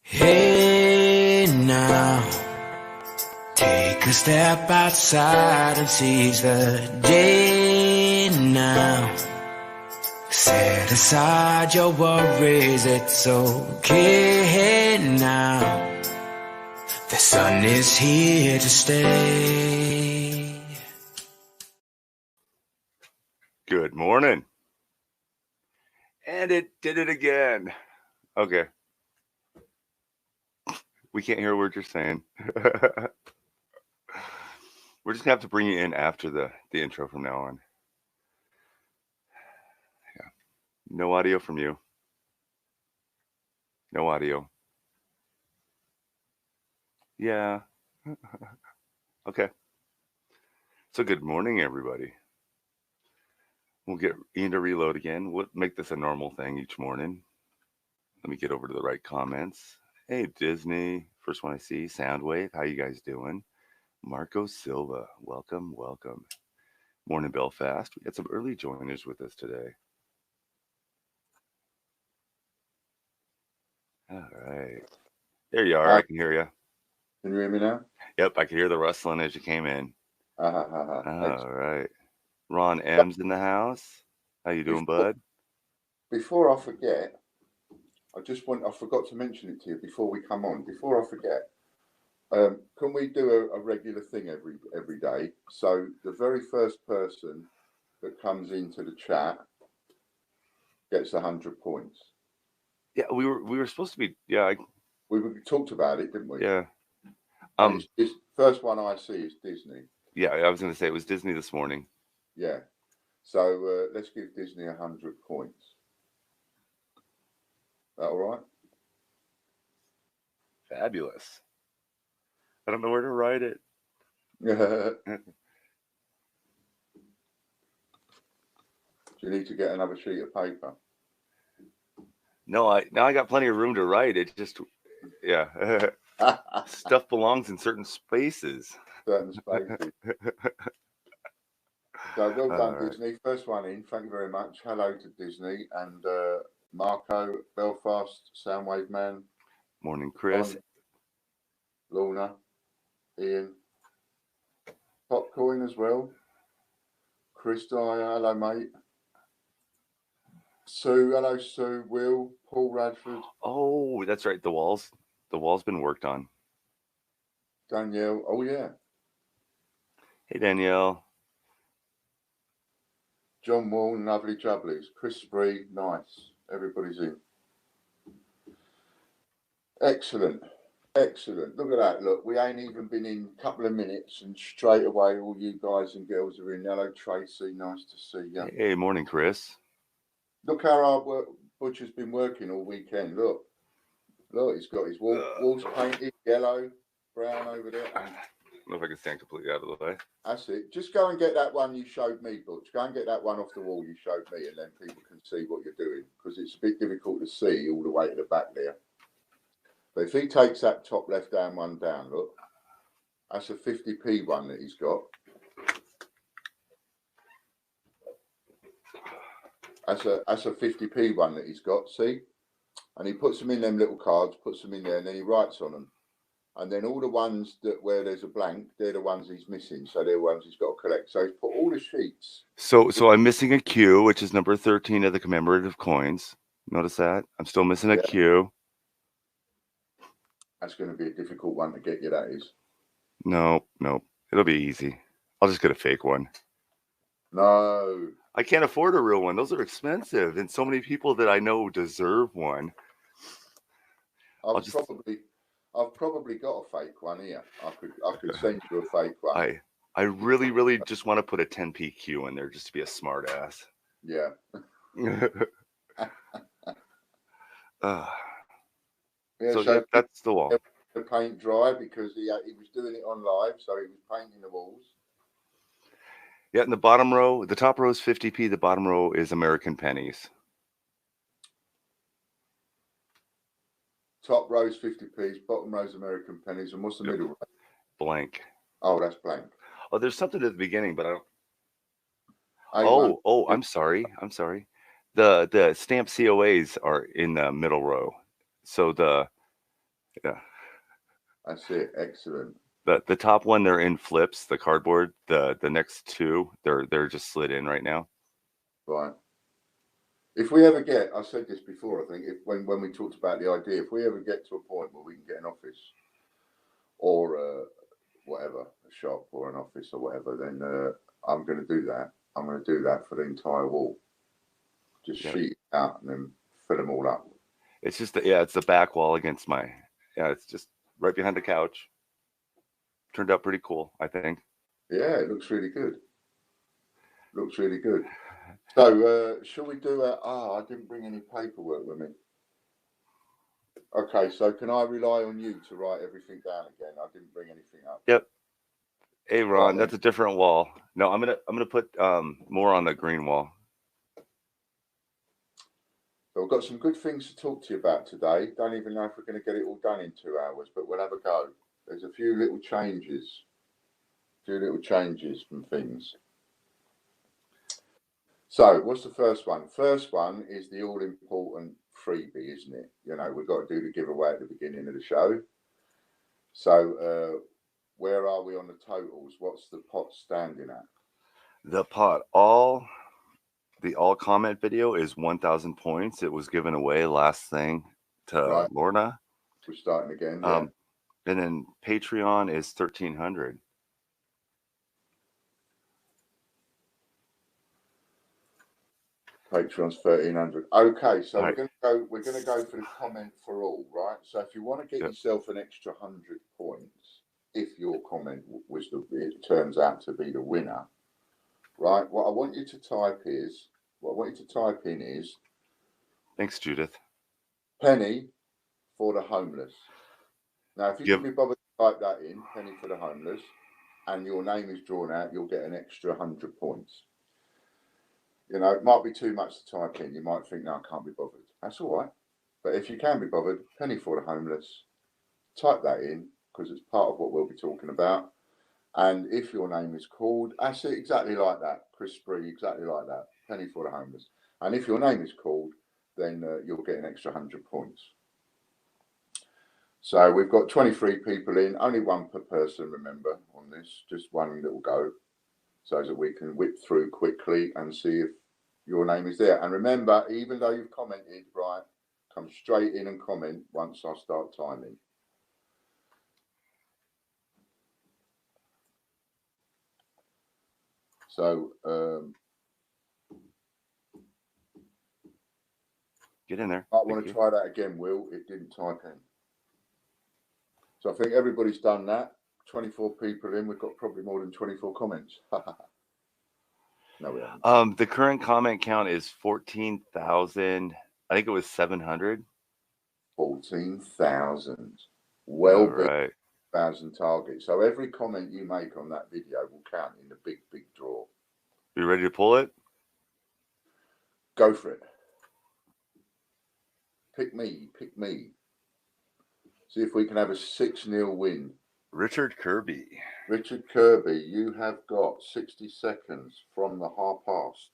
Hey now, take a step outside and seize the day now. Set aside your worries, it's okay now. The sun is here to stay. Good morning. And it did it again. Okay. We can't hear what you're saying. We're just going to have to bring you in after the intro from now on. Yeah. No audio from you. No audio. Yeah. Okay. So good morning, everybody. We'll get Ian to reload again. We'll make this a normal thing each morning. Let me get over to the right comments. Hey, Disney. First one I see. Soundwave. How you guys doing? Marco Silva. Welcome, welcome. Morning, Belfast. We got some early joiners with us today. All right. There you are. I can hear you. Can you hear me now? Yep, I can hear the rustling as you came in. All right. Ron M's in the house. How you doing, bud? Before I forget, I forgot to mention it to you before we come on. Before I forget, can we do a regular thing every day? So the very first person that comes into the chat gets 100 points. Yeah, we were supposed to be. Yeah, we talked about it, didn't we? Yeah. It's first one I see is Disney. Yeah, I was going to say it was Disney this morning. Yeah. So let's give Disney 100 points. That all right? Fabulous. I don't know where to write it. Do you need to get another sheet of paper? No, I got plenty of room to write. It just, yeah. Stuff belongs in certain spaces. So well done, Disney. Right. First one in. Thank you very much. Hello to Disney and Marco, Belfast, Soundwave Man. Morning, Chris. Lorna, Ian. Popcoin as well. Chris Dyer, hello mate. Sue, hello Sue. Will, Paul Radford. Oh, that's right. The wall's been worked on. Danielle, oh yeah. Hey Danielle. John Wall, lovely jubblies. Chris Spree, nice. Everybody's in. Excellent. Look at that. Look, we ain't even been in a couple of minutes and straight away all you guys and girls are in. Hello, Tracy. Nice to see you. Hey, morning, Chris. Look how our Butcher's been working all weekend. Look, he's got his walls painted yellow, brown over there. I don't know if I can stand completely out of the way. That's it. Just go and get that one you showed me, Butch. Go and get that one off the wall you showed me, and then people can see what you're doing, because it's a bit difficult to see all the way to the back there. But if he takes that top left-hand one down, look, that's a 50p one that he's got. That's a 50p one that he's got, see? And he puts them in them little cards, puts them in there, and then he writes on them. And then all the ones where there's a blank, they're the ones he's missing. So they're the ones he's got to collect. So he's put all the sheets. So I'm missing a Q, which is number 13 of the commemorative coins. Notice that? I'm still missing a Q. That's going to be a difficult one to get you, that is. No. It'll be easy. I'll just get a fake one. No. I can't afford a real one. Those are expensive. And so many people that I know deserve one. I've probably got a fake one here. I could send you a fake one. I really just want to put a 10p Q in there just to be a smart ass. Yeah. So that's the wall. The paint dry because he was doing it on live, so he was painting the walls. Yeah, and the top row is 50p, the bottom row is American pennies. Top row's 50p's, bottom row's American pennies, and what's the middle row? Blank. Oh, that's blank. Oh, there's something at the beginning, but I don't. I'm sorry. The stamp COAs are in the middle row. So Yeah. That's it. Excellent. The top one, they're in flips, the cardboard. The next two, they're just slid in right now. Right. If we ever get, I said this before, I think, if when we talked about the idea, if we ever get to a point where we can get an office or whatever, a shop or an office or whatever, then I'm going to do that. I'm going to do that for the entire wall. Just sheet it out and then fill them all up. It's just, it's the back wall against my, it's just right behind the couch. Turned out pretty cool, I think. Yeah, it looks really good. Looks really good. So, shall we do I didn't bring any paperwork with me. Okay, so can I rely on you to write everything down again? I didn't bring anything up. Yep. Hey, Ron, that's a different wall. No, I'm gonna put more on the green wall. So we've got some good things to talk to you about today. Don't even know if we're going to get it all done in 2 hours, but we'll have a go. There's a few little changes from things. So what's the first one? First one is the all-important freebie, isn't it? You know, we've got to do the giveaway at the beginning of the show. So where are we on the totals? What's the pot standing at? The pot, the all comment video is 1,000 points. It was given away last thing to Lorna. We're starting again. Yeah. And then Patreon is 1,300. Patreon's 1,300. Okay, so we're going to go for the comment for all, right? So if you want to get yourself an extra 100 points, if your comment it turns out to be the winner, right? What I want you to type in is. Thanks, Judith. Penny for the homeless. Now, if you can be bothered to type that in, penny for the homeless, and your name is drawn out, you'll get an extra 100 points. You know, it might be too much to type in. You might think, no, I can't be bothered. That's all right. But if you can be bothered, penny for the homeless, type that in because it's part of what we'll be talking about. And if your name is called, that's it, exactly like that. Chris Spree, exactly like that. Penny for the homeless. And if your name is called, then you'll get an extra 100 points. So we've got 23 people in, only one per person, remember, on this, just one little go, so that we can whip through quickly and see if your name is there. And remember, even though you've commented, right, come straight in and comment once I start timing. So, get in there. I want to try that again, Will. It didn't type in. So I think everybody's done that. 24 people in. We've got probably more than 24 comments. No, we haven't. The current comment count is 14,000. I think it was 700. 14,000. Well, right. 1,000 targets. So every comment you make on that video will count in the big draw. You ready to pull it? Go for it. Pick me. See if we can have a 6-0 win. Richard Kirby. Richard Kirby, you have got 60 seconds from the half past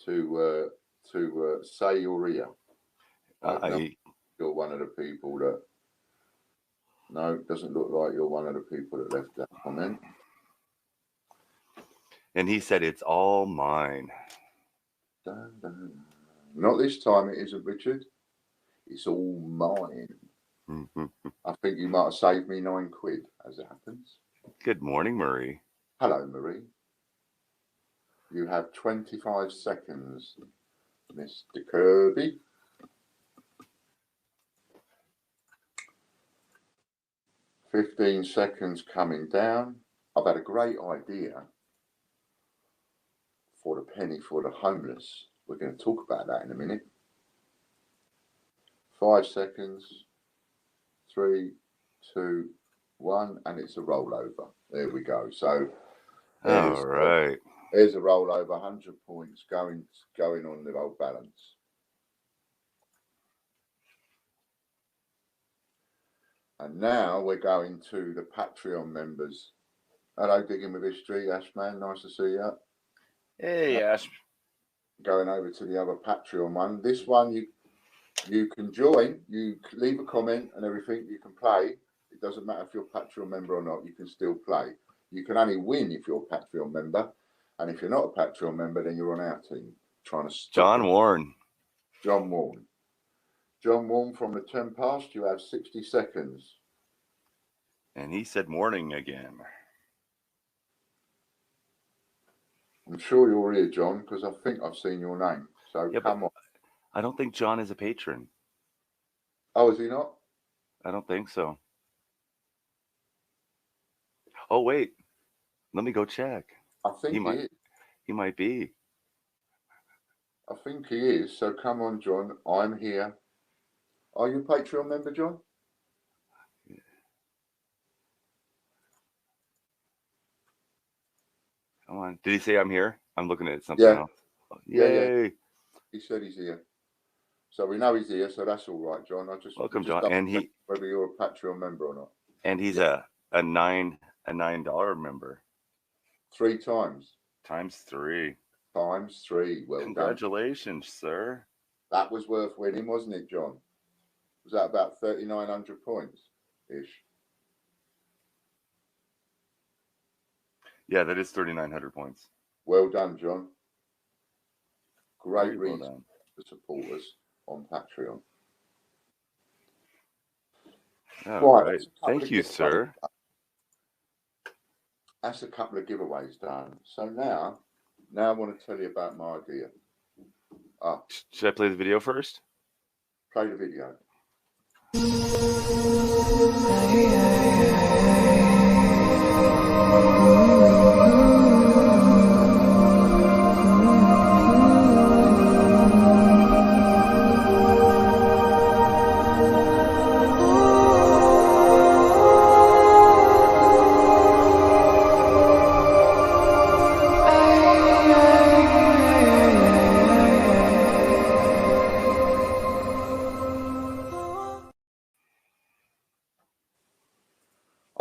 to say your ear. You're one of the people that. No, it doesn't look like you're one of the people that left that comment. And he said, it's all mine. Dun, dun. Not this time, it isn't, Richard. It's all mine. I think you might have saved me £9, as it happens. Good morning, Marie. Hello, Marie. You have 25 seconds, Mr. Kirby. $15 seconds coming down. I've had a great idea for the penny for the homeless. We're going to talk about that in a minute. 5 seconds. 3, 2, 1, and it's a rollover. There we go. So, all right. There's a rollover, 100 points going on the old balance. And now we're going to the Patreon members. Hello, Digging with History, Ashman. Nice to see you. Hey, Ash. Going over to the other Patreon one. This one, You can join, you leave a comment and everything, you can play. It doesn't matter if you're a Patreon member or not, you can still play. You can only win if you're a Patreon member. And if you're not a Patreon member, then you're on our team trying to stop John it. Warren. John Warren. John Warren, from the 10 past, you have 60 seconds. And he said morning again. I'm sure you're here, John, because I think I've seen your name. So Yeah, come on. I don't think John is a patron. Oh, is he not? I don't think so. Oh, wait. Let me go check. I think he is. He might be. I think he is. So come on, John. I'm here. Are you a Patreon member, John? Come on. Did he say I'm here? I'm looking at something else. Yay. Yeah. He said he's here. So we know he's here, so that's all right, John. Welcome, John. And whether you're a Patreon member or not. And he's a $9 member. 3 times. Times 3. Times 3. Well Congratulations, sir. That was worth winning, wasn't it, John? Was that about 3,900 points ish? Yeah, that is 3,900 points. Well done, John. Great Well reason done. to support us on Patreon. All right. Thank you, sir. That's a couple of giveaways done. So now I want to tell you about my idea. Should I play the video first? Play the video.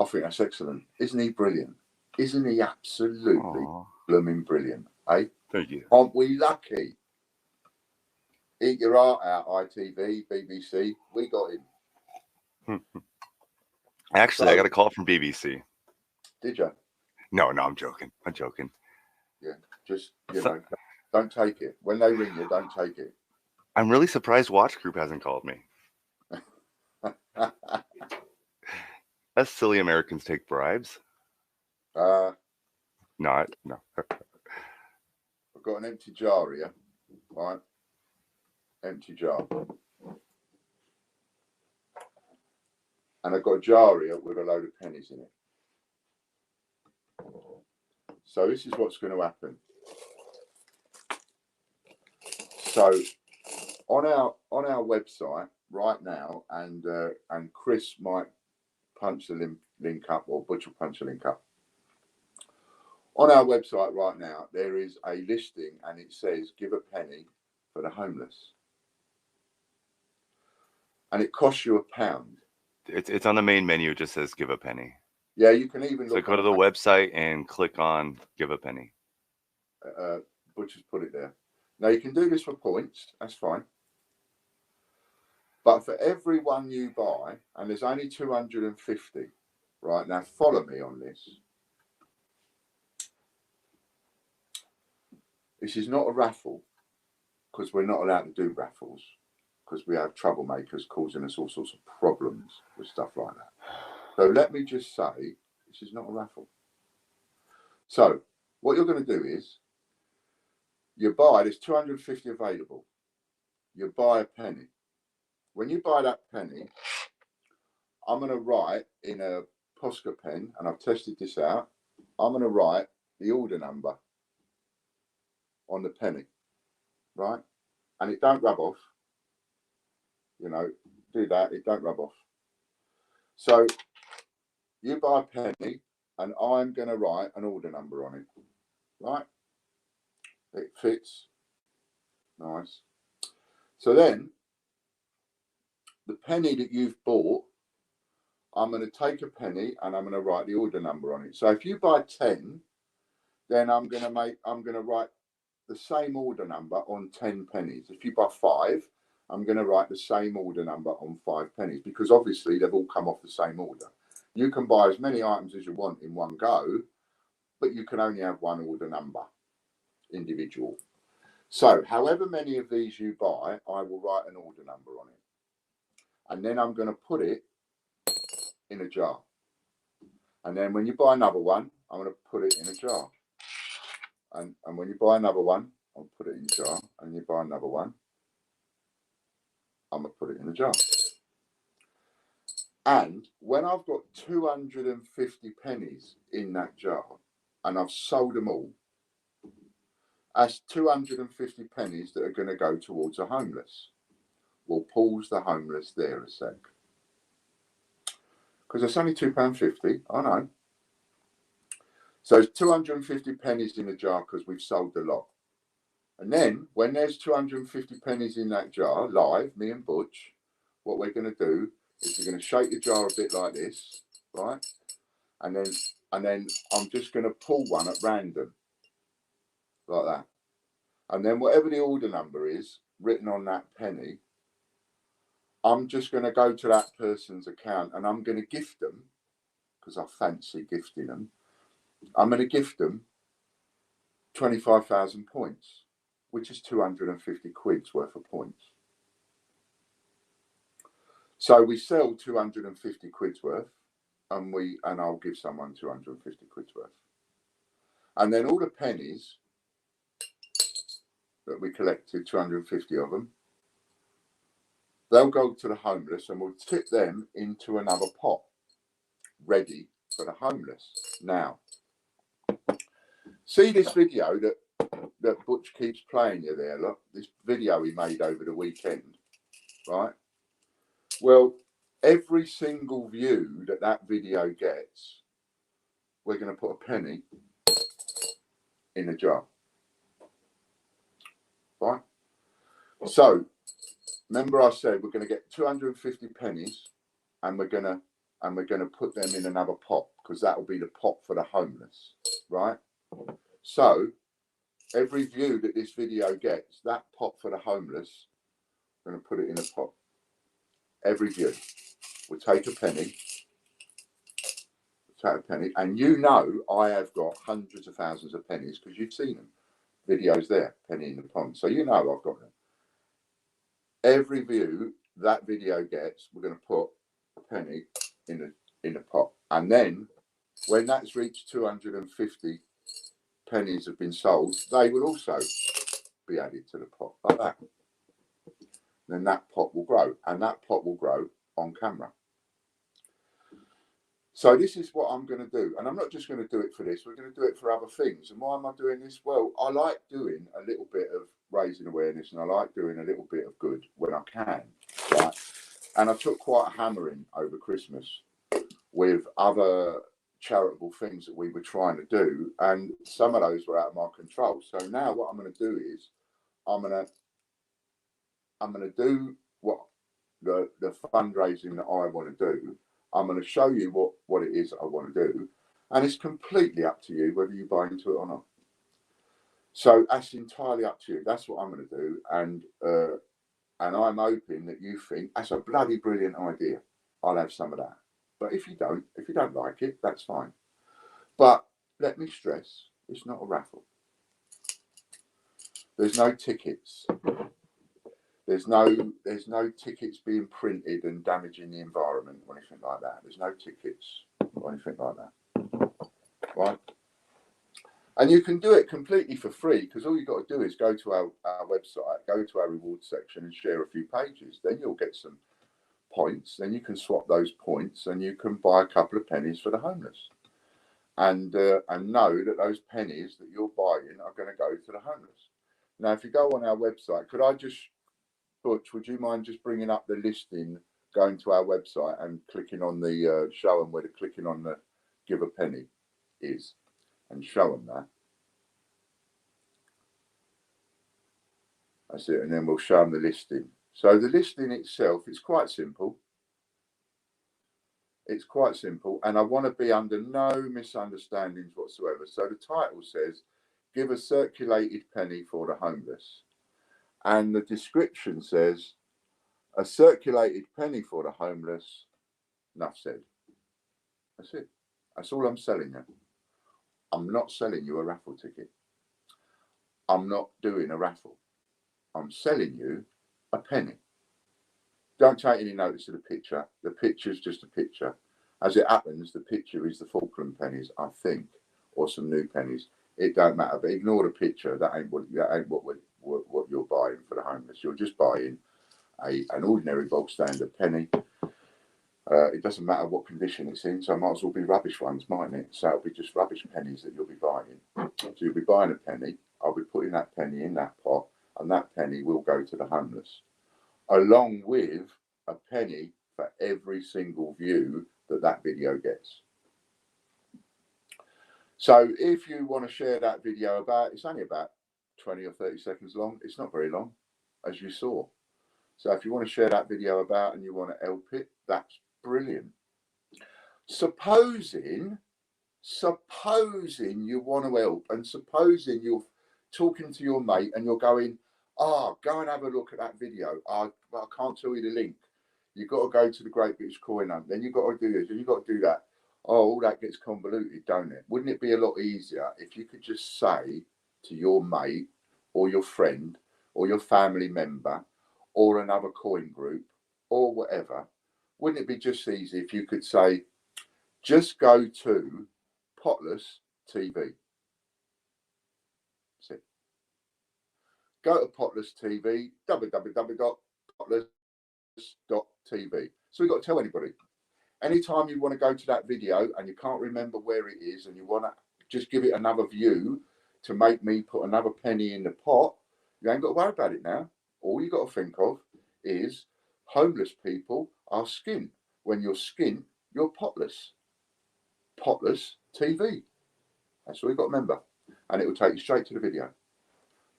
I think that's excellent. Isn't he brilliant? Isn't he absolutely blooming brilliant? Eh? Thank you. Aren't we lucky? Eat your heart out, ITV, BBC. We got him. Actually, I got a call from BBC. Did you? No, I'm joking. Yeah, just, know, don't take it. When they ring you, don't take it. I'm really surprised Watch Group hasn't called me. Us silly Americans take bribes. No. I've got an empty jar here, right? Empty jar. And I've got a jar here with a load of pennies in it. So this is what's going to happen. So on our website right now, and Chris might punch the link up, or Butch will punch the link up. On our website right now, there is a listing, and it says "Give a penny for the homeless," and it costs you £1. It's on the main menu. It just says "Give a penny." Yeah, you can even look. So go to the website and click on "Give a penny." Butch has put it there. Now you can do this for points. That's fine. But for every one you buy, and there's only 250, right? Now follow me on this. This is not a raffle, because we're not allowed to do raffles, because we have troublemakers causing us all sorts of problems with stuff like that. So let me just say, this is not a raffle. So what you're going to do is, you buy, there's 250 available. You buy a penny. When you buy that penny, I'm going to write in a Posca pen, and I've tested this out, I'm going to write the order number on the penny, right? And it don't rub off. You know, do that, it don't rub off. So you buy a penny, and I'm going to write an order number on it, right? It fits. Nice. So then, the penny that you've bought, I'm going to take a penny and I'm going to write the order number on it. So if you buy 10, then I'm going to write the same order number on 10 pennies. If you buy 5, I'm going to write the same order number on 5 pennies, because obviously they've all come off the same order. You can buy as many items as you want in one go, but you can only have one order number, individual. So however many of these you buy, I will write an order number on it. And then I'm going to put it in a jar. And then when you buy another one, I'm going to put it in a jar. And when you buy another one, I'll put it in a jar. And you buy another one, I'm going to put it in a jar. And when I've got 250 pennies in that jar, and I've sold them all, that's 250 pennies that are going to go towards a homeless. We'll pause the homeless there a sec. Because it's only £2.50, I know. So it's 250 pennies in a jar because we've sold the lot. And then when there's 250 pennies in that jar, live, me and Butch, what we're going to do is we're going to shake the jar a bit like this, right? And then I'm just going to pull one at random, like that. And then whatever the order number is written on that penny, I'm just going to go to that person's account and I'm going to gift them, because I fancy gifting them, I'm going to gift them 25,000 points, which is 250 quid's worth of points. So we sell 250 quid's worth, and I'll give someone 250 quid's worth. And then all the pennies that we collected, 250 of them, they'll go to the homeless, and we'll tip them into another pot, ready for the homeless. Now, see this video that Butch keeps playing you there, look, this video he made over the weekend, right? Well, every single view that video gets, we're going to put a penny in a jar, right? So remember I said we're going to get 250 pennies, and we're going to put them in another pot, because that will be the pot for the homeless, right? So every view that this video gets, that pot for the homeless, we're going to put it in a pot. Every view, we'll take a penny, and you know I have got hundreds of thousands of pennies, because you've seen them. Videos there, penny in the pond. So you know I've got them. Every view that video gets, we're going to put a penny in a pot. And then when that's reached 250 pennies have been sold, they will also be added to the pot, like that. Then that pot will grow, and that pot will grow on camera. So this is what I'm going to do, and I'm not just going to do it for this, we're going to do it for other things. And why am I doing this? Well, I like doing a little bit of raising awareness, and I like doing a little bit of good when I can, right? And I took quite a hammering over Christmas with other charitable things that we were trying to do, and some of those were out of my control. So now what I'm going to do is I'm going to do what the fundraising that I want to do. I'm going to show you what it is that I want to do, and it's completely up to you whether you buy into it or not. So that's entirely up to you. That's what I'm going to do, and I'm hoping that you think that's a bloody brilliant idea. I'll have some of that. But if you don't like it, that's fine. But let me stress, it's not a raffle. There's no tickets. There's no tickets being printed and damaging the environment or anything like that. There's no tickets or anything like that, right? And you can do it completely for free, because all you've got to do is go to our website, go to our rewards section and share a few pages. Then you'll get some points. Then you can swap those points and you can buy a couple of pennies for the homeless. And know that those pennies that you're buying are going to go to the homeless. Now, if you go on our website, could I just, Butch, would you mind just bringing up the listing, going to our website and clicking on the, show them where the clicking on the give a penny is, and show them that. That's it, and then we'll show them the listing. So the listing itself is quite simple. It's quite simple, and I want to be under no misunderstandings whatsoever. So the title says, give a circulated penny for the homeless. And the description says, A circulated penny for the homeless. Enough said. That's it. That's all I'm selling you. I'm not selling you a raffle ticket. I'm not doing a raffle. I'm selling you a penny. Don't take any notice of the picture. The picture's just a picture. As it happens, the picture is the Falkland pennies, I think, or some new pennies. It don't matter. But ignore the picture. That ain't what you're buying for the homeless. You're just buying an ordinary bog standard penny. It doesn't matter what condition it's in, so it might as well be rubbish ones, mightn't it? So it'll be just rubbish pennies that you'll be buying. So you'll be buying a penny. I'll be putting that penny in that pot, and that penny will go to the homeless, along with a penny for every single view that video gets. So if you want to share that video about, it's only about 20 or 30 seconds long. It's not very long, as you saw. So if you want to share that video about and you want to help it, that's brilliant. Supposing you want to help, and supposing you're talking to your mate and you're going, go and have a look at that video. I can't tell you the link. You've got to go to the Great British Coin Hunt. Then you've got to do this, and you've got to do that. All that gets convoluted, don't it? Wouldn't it be a lot easier if you could just say to your mate or your friend or your family member or another coin group or whatever, wouldn't it be just easy if you could say, just go to Potless TV? That's it. Go to Potless TV, www.potless.tv. So we've got to tell anybody. Anytime you want to go to that video and you can't remember where it is and you want to just give it another view to make me put another penny in the pot, you ain't got to worry about it now. All you got to think of is homeless people are skint. When you're skint, you're potless. Potless TV. That's all you got to remember. And it will take you straight to the video.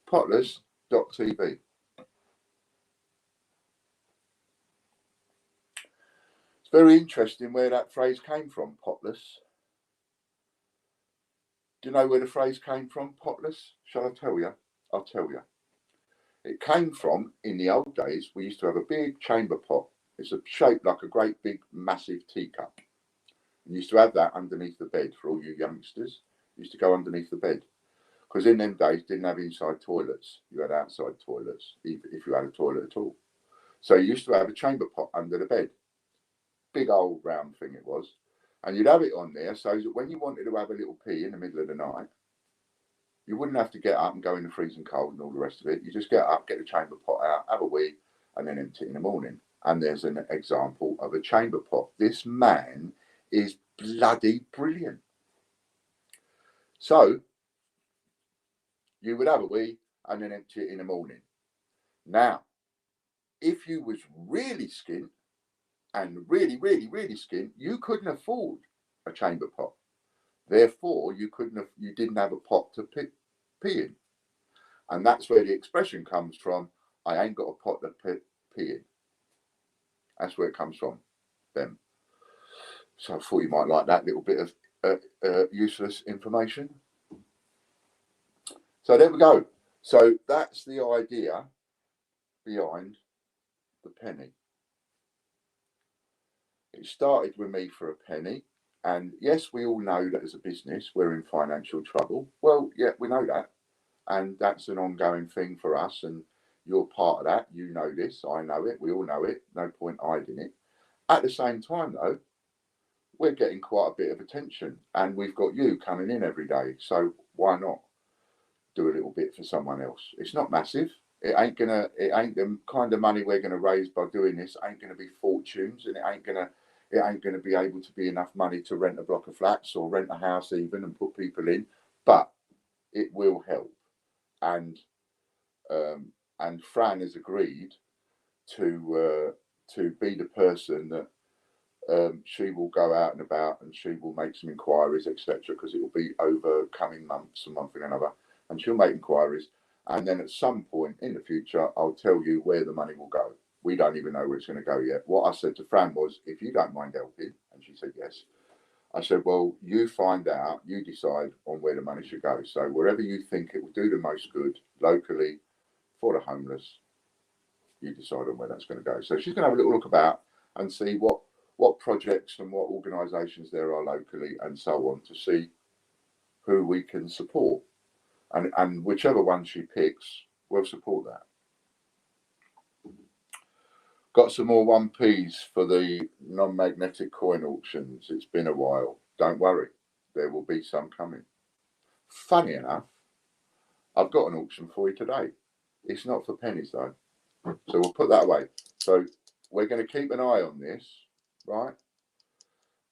Potless.tv. It's very interesting where that phrase came from, potless. Do you know where the phrase came from, potless? Shall I tell you? I'll tell you. It came from, in the old days, we used to have a big chamber pot. It's shaped like a great big massive teacup. You used to have that underneath the bed for all you youngsters. You used to go underneath the bed. Because in them days, didn't have inside toilets. You had outside toilets, if you had a toilet at all. So you used to have a chamber pot under the bed. Big old round thing it was. And you'd have it on there so that when you wanted to have a little pee in the middle of the night, you wouldn't have to get up and go in the freezing cold and all the rest of it. You just get up, get the chamber pot out, have a wee, and then empty it in the morning. And there's an example of a chamber pot. This man is bloody brilliant. So you would have a wee and then empty it in the morning. Now, if you was really skint and really skint, you couldn't afford a chamber pot. Therefore, you didn't have a pot to pee in. And that's where the expression comes from, I ain't got a pot to pee in. That's where it comes from, them. So I thought you might like that little bit of useless information. So there we go. So that's the idea behind the penny. It started with me for a penny. And yes, we all know that as a business, we're in financial trouble. Well, yeah, we know that. And that's an ongoing thing for us. And you're part of that. You know this. I know it. We all know it. No point hiding it. At the same time, though, we're getting quite a bit of attention. And we've got you coming in every day. So why not do a little bit for someone else? It's not massive. It ain't the kind of money we're gonna raise by doing this ain't gonna be fortunes, and it ain't gonna be able to be enough money to rent a block of flats or rent a house even and put people in, but it will help. And Fran has agreed to be the person that she will go out and about and she will make some inquiries, etc., because it will be over coming months and one thing or another, and she'll make inquiries. And then at some point in the future, I'll tell you where the money will go. We don't even know where it's going to go yet. What I said to Fran was, if you don't mind helping, and she said yes. I said, well, you find out, you decide on where the money should go. So wherever you think it will do the most good locally for the homeless, you decide on where that's going to go. So she's going to have a little look about and see what projects and what organisations there are locally and so on, to see who we can support. And whichever one she picks, we'll support that. Got some more 1p's for the non-magnetic coin auctions. It's been a while. Don't worry, there will be some coming. Funny enough, I've got an auction for you today. It's not for pennies though, so we'll put that away. So we're going to keep an eye on this, right?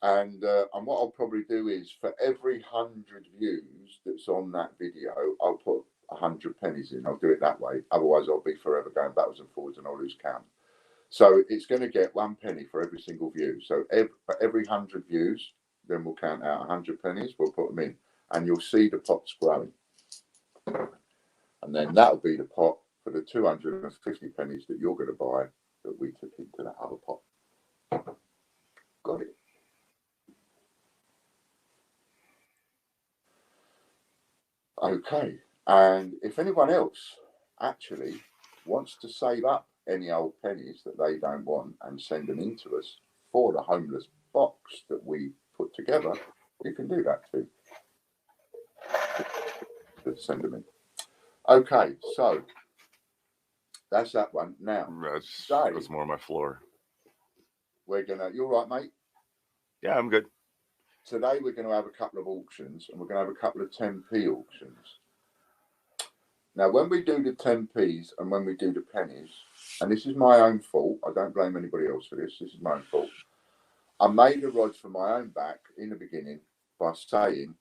And what I'll probably do is, for every 100 views that's on that video, I'll put 100 pennies in. I'll do it that way. Otherwise, I'll be forever going backwards and forwards and I'll lose count. So it's going to get 1 penny for every single view. So for every 100 views, then we'll count out 100 pennies. We'll put them in, and you'll see the pots growing. And then that'll be the pot for the 250 pennies that you're going to buy that we took into that other pot. Got it. Okay. And if anyone else actually wants to save up any old pennies that they don't want and send them in to us for the homeless box that we put together, you can do that too. Just send them in. Okay, so that's that one. Now, that's more on my floor. We're gonna. You all right, mate? Yeah, I'm good. Today we're going to have a couple of auctions, and we're going to have a couple of 10p auctions. Now, when we do the 10p's and when we do the pennies, and this is my own fault, I don't blame anybody else for this. This is my own fault. I made the rods for my own back in the beginning by saying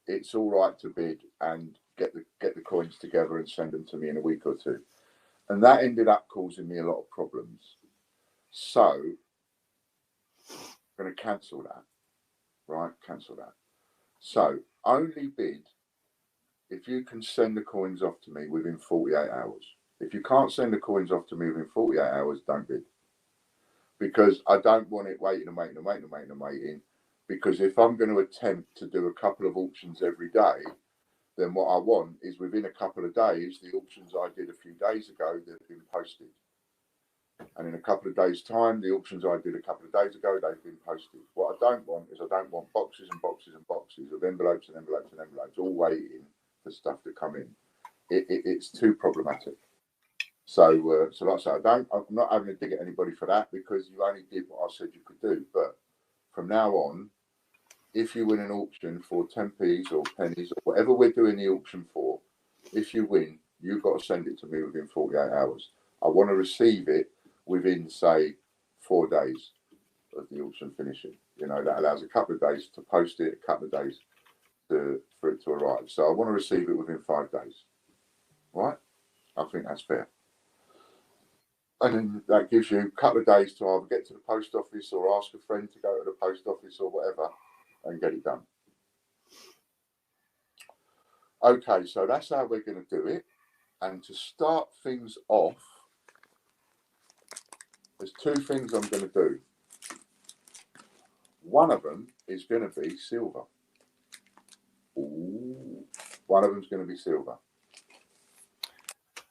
it's all right to bid and get the coins together and send them to me in a week or two. And that ended up causing me a lot of problems. So I'm going to cancel that, right? Cancel that. So only bid if you can send the coins off to me within 48 hours. If you can't send the coins off to me within 48 hours, don't bid. Because I don't want it waiting and waiting and waiting and waiting and waiting. Because if I'm going to attempt to do a couple of auctions every day, then what I want is within a couple of days, the auctions I did a few days ago, they've been posted. And in a couple of days' time, the auctions I did a couple of days ago, they've been posted. What I don't want is I don't want boxes and boxes and boxes of envelopes and envelopes and envelopes all waiting for stuff to come in. It's too problematic. So like I say, I'm not having to dig at anybody for that, because you only did what I said you could do. But from now on, if you win an auction for 10p's or pennies or whatever we're doing the auction for, if you win, you've got to send it to me within 48 hours. I want to receive it within, say, 4 days of the auction finishing. You know, that allows a couple of days to post it, a couple of days for it to arrive. So I want to receive it within 5 days. Right? I think that's fair. And then that gives you a couple of days to either get to the post office or ask a friend to go to the post office or whatever and get it done. Okay, so that's how we're going to do it. And to start things off, there's 2 things I'm going to do. One of them is going to be silver. Ooh, one of them's going to be silver.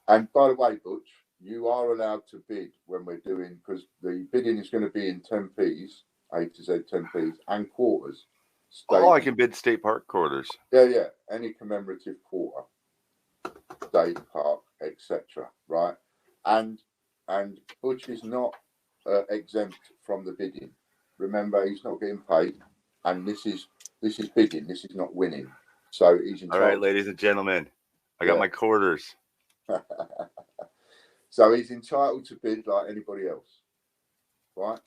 And by the way, Butch, you are allowed to bid when we're doing, because the bidding is going to be in 10p's, A to Z 10p's, and quarters. I can bid state park quarters. Yeah. Any commemorative quarter, state park, etc. Right? And Butch is not exempt from the bidding. Remember, he's not getting paid, and this is bidding. This is not winning. So he's entitled. All right, ladies and gentlemen, I got my quarters. So he's entitled to bid like anybody else, right?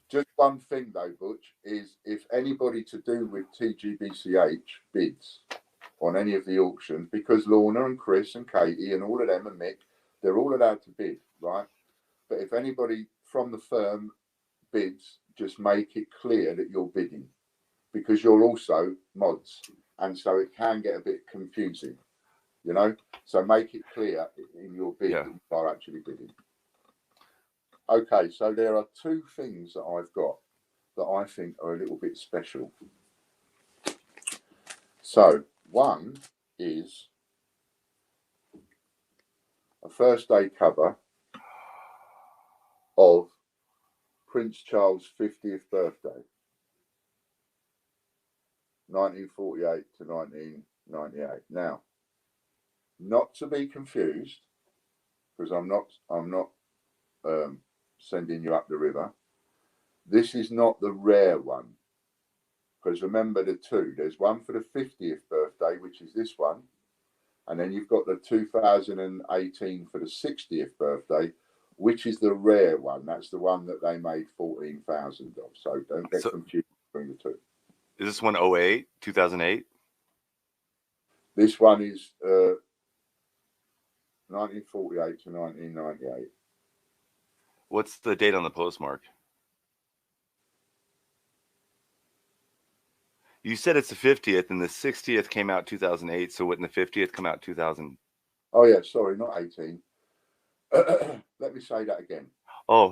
Just one thing though, Butch, is if anybody to do with TGBCH bids on any of the auctions, because Lorna and Chris and Katie and all of them and Mick, they're all allowed to bid, right? But if anybody from the firm bids, just make it clear that you're bidding, because you're also mods, and so it can get a bit confusing, you know? So make it clear in your bid that you are actually bidding. Okay, so there are 2 things that I've got that I think are a little bit special. So one is a first day cover of Prince Charles' 50th birthday, 1948 to 1998. Now, not to be confused, because I'm not sending you up the river. This is not the rare one, because remember the two. There's one for the 50th birthday, which is this one, and then you've got the 2018 for the 60th birthday, which is the rare one. That's the one that they made 14,000 of. So don't get confused between the two. Is this one 08, 2008? This one is 1948 to 1998. What's the date on the postmark? You said it's the 50th, and the 60th came out 2008. So wouldn't the 50th come out 2000? Oh yeah, sorry, not 18. Let me say that again. Oh,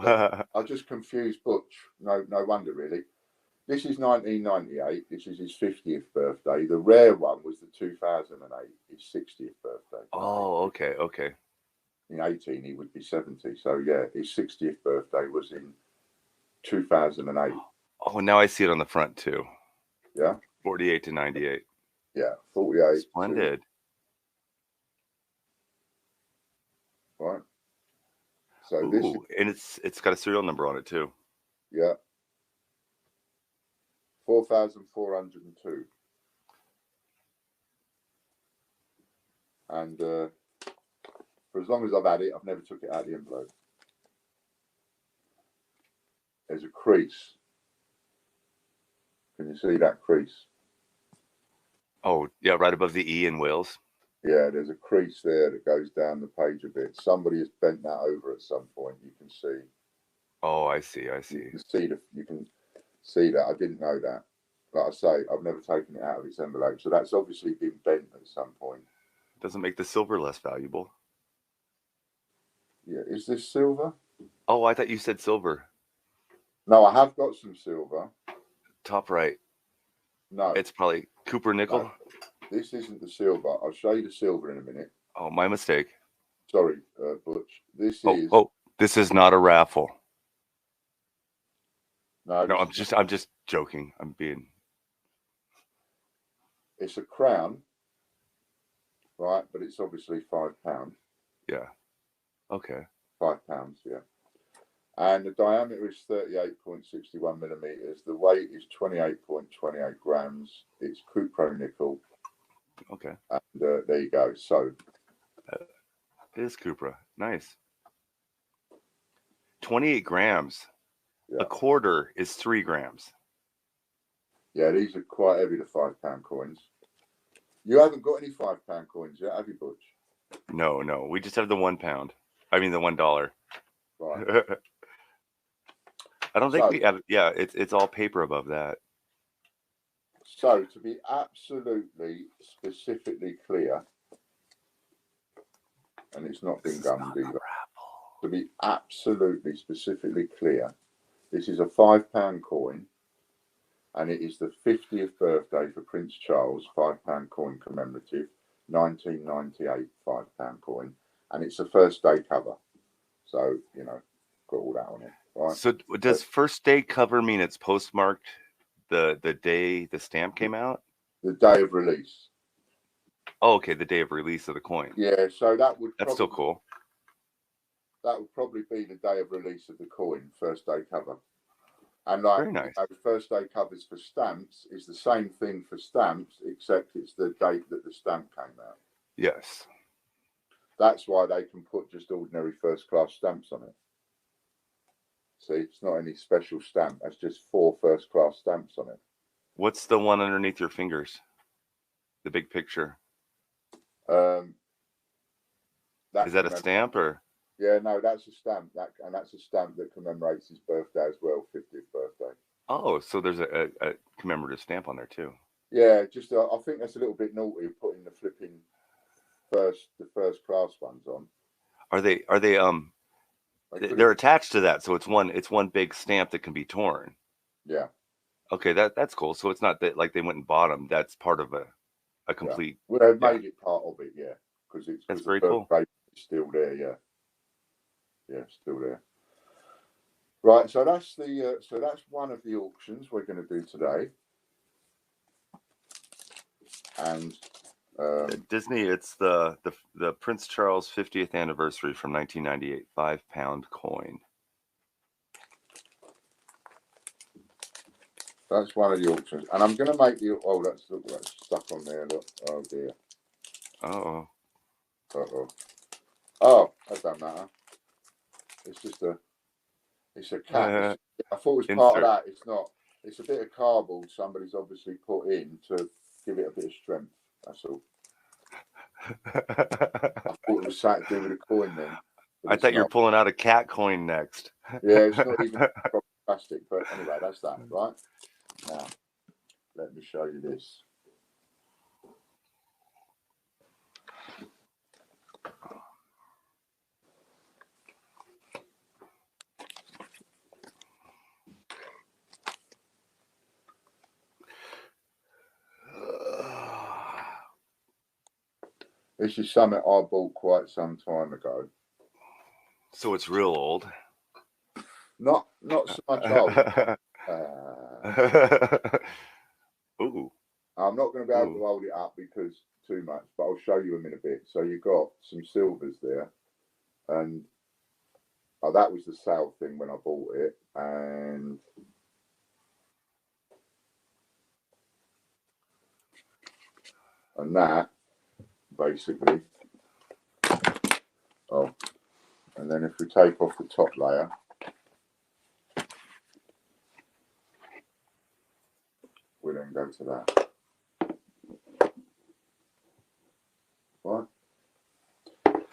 I just confused Butch. No wonder really. This is 1998. This is his 50th birthday. The rare one was the 2008, his 60th birthday. Oh, okay. In 18, he would be 70. So yeah, his 60th birthday was in 2008. Oh, now I see it on the front too. Yeah. 48 to 98. Yeah, 48. Splendid. Right. So Ooh, this, and it's got a serial number on it too. yeah, 4,402. And for as long as I've had it, I've never took it out of the envelope. There's a crease. Can you see that crease? Oh, yeah, right above the E in Wales. Yeah, there's a crease there that goes down the page a bit. Somebody has bent that over at some point. You can see. Oh, I see. You can see that. I didn't know that. Like I say, I've never taken it out of its envelope, so that's obviously been bent at some point. Doesn't make the silver less valuable. Yeah, is this silver? Oh, I thought you said silver. No, I have got some silver. Top right. No, It's probably Cooper nickel. No, this isn't the silver. I'll show you the silver in a minute. Oh, my mistake. Sorry, Butch. This is. Oh, this is not a raffle. No, I'm just joking. It's a crown, right? But it's obviously £5. Yeah. Okay. £5, yeah. And the diameter is 38.61 millimeters. The weight is 28.28 grams. It's cupro nickel. Okay. And there you go. So it is Cupra. Nice. 28 grams. Yeah. A quarter is 3 grams. Yeah, these are quite heavy, the £5 coins. You haven't got any £5 coins yet, have you, Butch? No. We just have the £1. I mean the $1. Right. I don't think we have. Yeah, it's all paper above that. So to be absolutely specifically clear, and it's not been gummed either. To be absolutely specifically clear, this is a £5 coin, and it is the 50th birthday for Prince Charles. £5 coin commemorative, 1998 £5 coin, and it's a first day cover. So got all that on it. Right. So does first day cover mean it's postmarked the day the stamp came out? The day of release. Oh, okay, the day of release of the coin. Yeah, so that's still cool. That would probably be the day of release of the coin, first day cover. And very nice. First day covers for stamps is the same thing for stamps, except it's the date that the stamp came out. Yes. That's why they can put just ordinary first class stamps on it. See, it's not any special stamp. That's just 4 first class stamps on it. What's the one underneath your fingers? The big picture. Is that a stamp or? Yeah, no, that's a stamp. That's a stamp that commemorates his birthday as well, 50th birthday. Oh, so there's a commemorative stamp on there too. Yeah, just I think that's a little bit naughty putting the flipping the first class ones on. Are they? They're attached to that, so it's one big stamp that can be torn. Yeah. Okay, that's cool. So it's not that like they went and bought them. That's part of a complete. Yeah. Well, they've made it part of it, yeah, because it's that's very cool. still there, yeah. Yeah, still there. Right, so that's the so that's one of the auctions we're going to do today. And Disney, it's the Prince Charles 50th anniversary from 1998, 5-pound coin. That's one of the auctions, and I'm going to make the that's stuck on there. Look, oh dear. Oh. Oh, that don't matter. It's just it's a cat. I thought it was part of that. It's not. It's a bit of cardboard somebody's obviously put in to give it a bit of strength. That's all. I thought it was something to do with a coin then. I thought you were pulling out a cat coin next. Yeah, it's not even plastic, but anyway, that's that, right? Now, let me show you this. This is something I bought quite some time ago. So it's real old. Not so much old. Ooh. I'm not going to be able to hold it up because too much, but I'll show you in a bit. So you've got some silvers there, and that was the sale thing when I bought it, and that basically. Oh, and then if we take off the top layer, we then go to that. Right.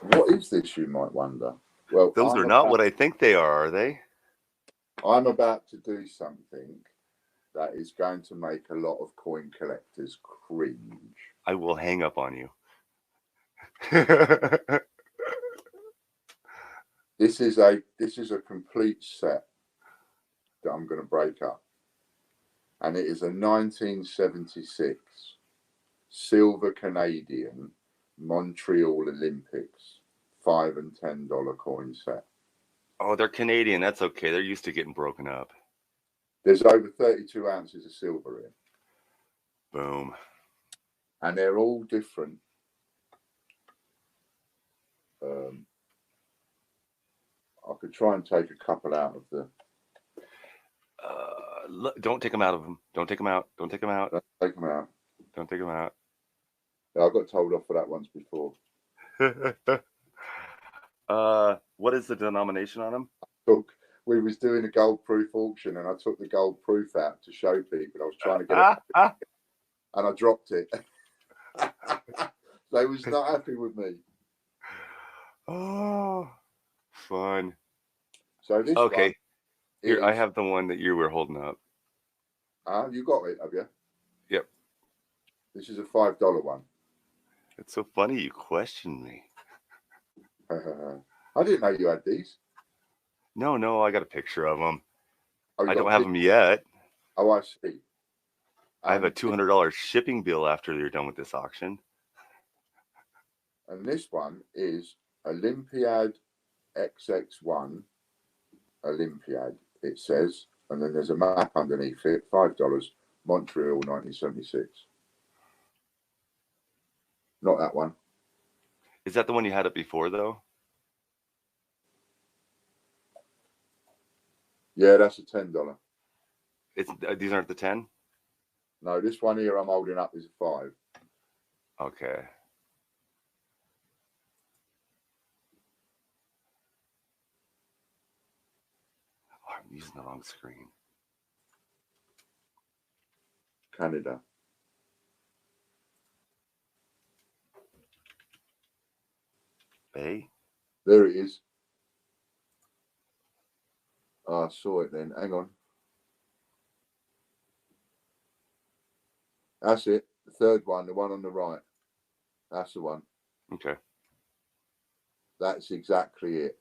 What is this, you might wonder? Well, those are not what I think they are they? I'm about to do something that is going to make a lot of coin collectors cringe. I will hang up on you. This is a complete set that I'm going to break up, and it is a 1976 silver Canadian Montreal Olympics $5 and $10 coin set. Oh, they're Canadian. That's okay. They're used to getting broken up. There's over 32 ounces of silver in. Boom. And they're all different. I could try and take a couple out of the. Don't take them out of them. Don't take them out. Don't take them out. Don't take them out. Don't take them out. Yeah, I got told off for that once before. What is the denomination on them? We was doing a gold proof auction, and I took the gold proof out to show people. I was trying to get it, and I dropped it. They was not happy with me. Oh, fun. So this one here, I have the one that you were holding up. You got it, have you? Yep. This is a $5 one. It's so funny you questioned me. I didn't know you had these. No, I got a picture of them. Oh, I don't have them yet. Oh, I see. I have a $200 shipping bill after you're done with this auction. And this one is Olympiad XX1 Olympiad, it says, and then there's a map underneath it, $5, Montreal 1976. Not that one. Is that the one you had up before, though? Yeah, that's a $10. These aren't the 10? No, this one here I'm holding up is a 5. Okay. Oh, I'm using the wrong screen. Canada. Bay? There it is. Oh, I saw it then. Hang on. That's it. The third one, the one on the right. That's the one. Okay. That's exactly it.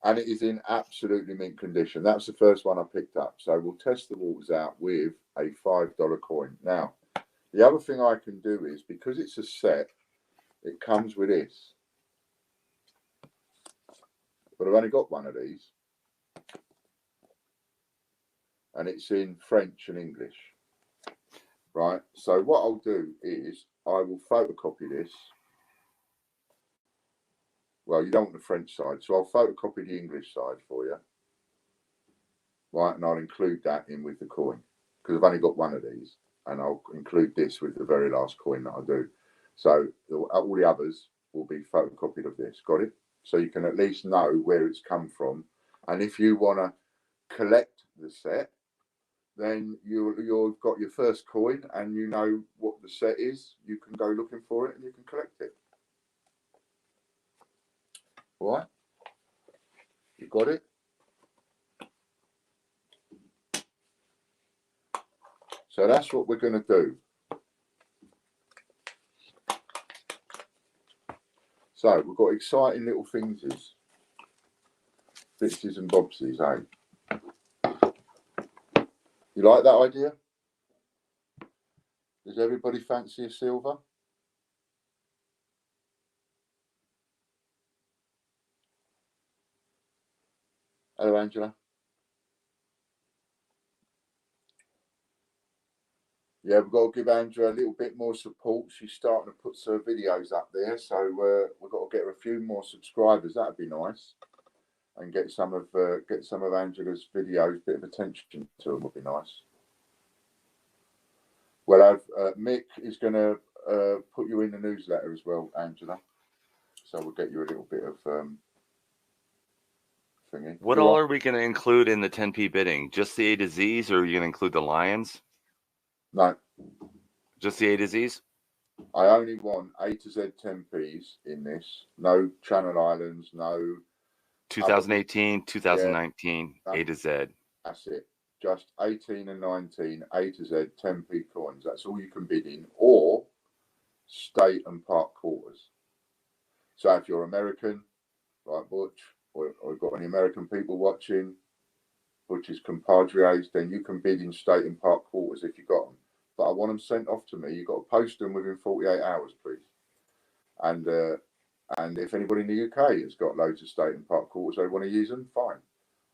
And it is in absolutely mint condition. That's the first one I picked up. So we'll test the waters out with a $5 coin. Now, the other thing I can do is, because it's a set, it comes with this. But I've only got one of these. And it's in French and English. Right? So what I'll do is I will photocopy this. Well, you don't want the French side, so I'll photocopy the English side for you. Right, and I'll include that in with the coin. Because I've only got one of these. And I'll include this with the very last coin that I do. So all the others will be photocopied of this. Got it? So you can at least know where it's come from. And if you want to collect the set, then you've got your first coin and you know what the set is. You can go looking for it and you can collect it. All right? You got it? So that's what we're going to do. So we've got exciting little thingsies. Bitches and bobsies, eh? You like that idea? Does everybody fancy a silver? Hello, Angela. Yeah, we've got to give Angela a little bit more support. She's starting to put some videos up there, so we've got to get her a few more subscribers. That'd be nice, and get some of Angela's videos. A bit of attention to them would be nice. Well, Mick is going to put you in the newsletter as well, Angela. So we'll get you a little bit of thingy. What all are we going to include in the 10p bidding? Just the A to Z's, or are you going to include the Lions? No. Just the A to Z's? I only want A to Z 10p's in this. No Channel Islands, no... 2018, 2019, yeah, A to Z. That's it. Just 18 and 19, A to Z 10p coins. That's all you can bid in. Or state and park quarters. So if you're American, like Butch, or you've got any American people watching, Butch's compadres, then you can bid in state and park quarters if you got them. But I want them sent off to me. You've got to post them within 48 hours, please. And if anybody in the UK has got loads of state and park quarters, they want to use them, fine.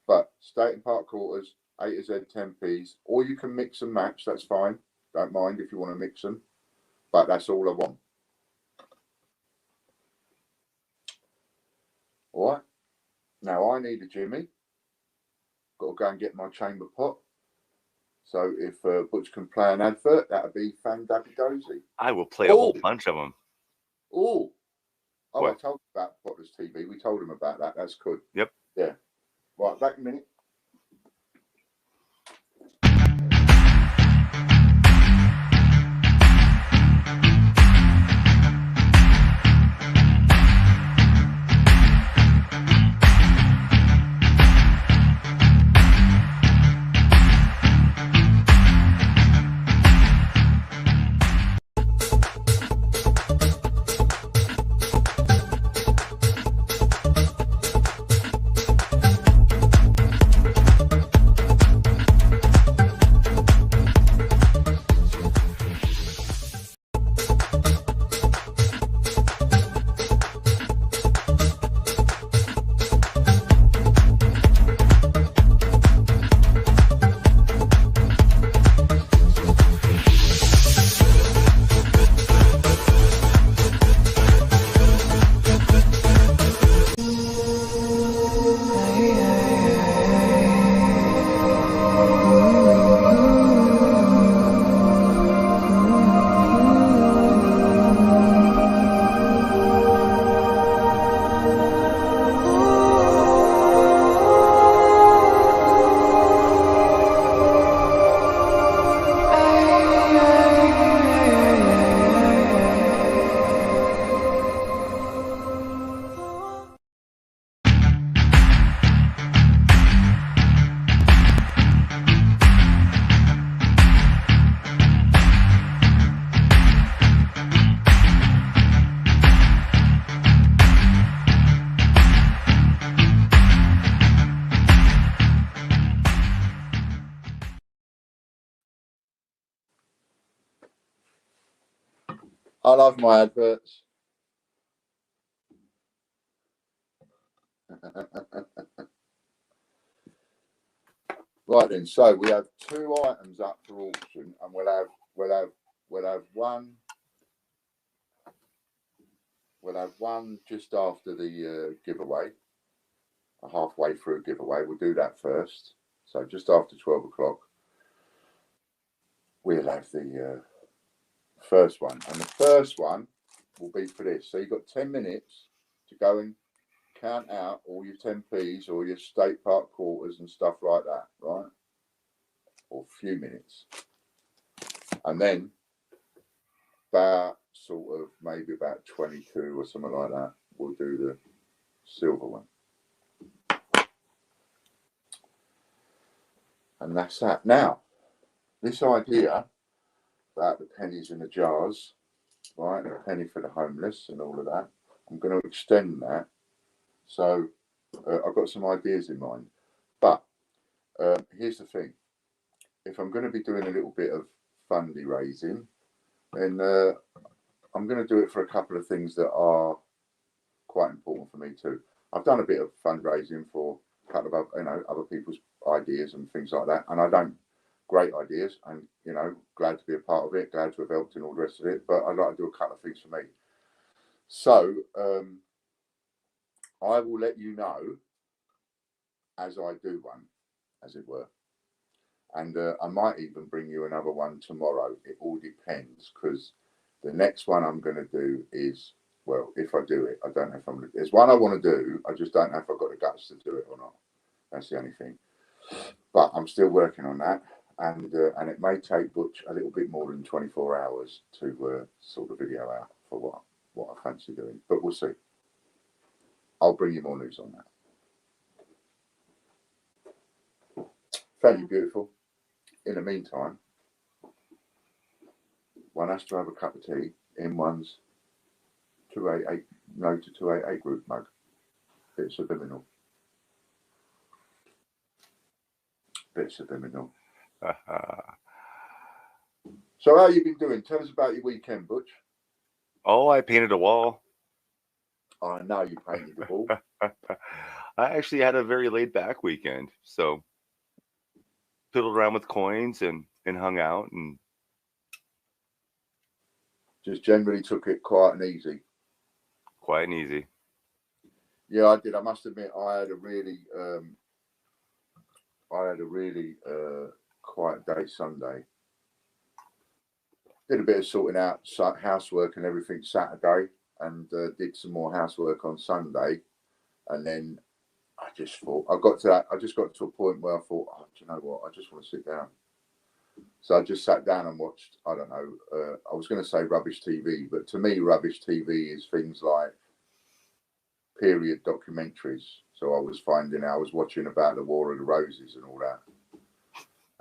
But state and park quarters, A to Z 10p's, or you can mix and match, that's fine. Don't mind if you want to mix them. But that's all I want. All right. Now I need a Jimmy. Got to go and get my chamber pot. So if Butch can play an advert, that'd be fan-dabby-dozy. I will play a whole bunch of them. Oh, what? I told you about Potter's TV. We told him about that. That's good. Yep. Yeah. Right, back in a minute. I love my adverts. Right then, so we have 2 items up for auction, and we'll have one. We'll have one just after the giveaway, halfway through giveaway. We'll do that first. So just after 12 o'clock, we'll have the first one, and the first one will be for this. So you've got 10 minutes to go and count out all your 10p's or your state park quarters and stuff like that, right? Or a few minutes. And then about sort of maybe about 22 or something like that, we'll do the silver one. And that's that. Now, this idea about the pennies in the jars, right, and a penny for the homeless and all of that, I'm going to extend that. So I've got some ideas in mind. But here's the thing. If I'm going to be doing a little bit of fundy raising, then I'm going to do it for a couple of things that are quite important for me too. I've done a bit of fundraising for a couple of other people's ideas and things like that, and I don't great ideas, and glad to be a part of it, glad to have helped and all the rest of it. But I'd like to do a couple of things for me. So I will let you know as I do one, as it were. And I might even bring you another one tomorrow. It all depends, because the next one I'm going to do is, well, if I do it, I don't know if I'm going to. There's one I want to do. I just don't know if I've got the guts to do it or not. That's the only thing. But I'm still working on that. And it may take Butch a little bit more than 24 hours to sort the video out for what I fancy doing. But we'll see. I'll bring you more news on that. Thank you, beautiful. In the meantime, one has to have a cup of tea in one's 288 group mug. Bit subliminal. So how you been doing? Tell us about your weekend, Butch. Oh, I painted a wall. I know you painted the wall. I actually had a very laid back weekend. So fiddled around with coins and hung out and just generally took it quiet and easy. Quiet and easy. Yeah, I did. I must admit, I had a really quiet day Sunday. Did a bit of sorting out housework and everything Saturday, and did some more housework on Sunday, and then I just thought I just got to a point where I thought, oh, do you know what? I just want to sit down. So I just sat down and watched, I don't know, I was going to say rubbish TV, but to me, rubbish TV is things like period documentaries. So I was watching about the War of the Roses and all that,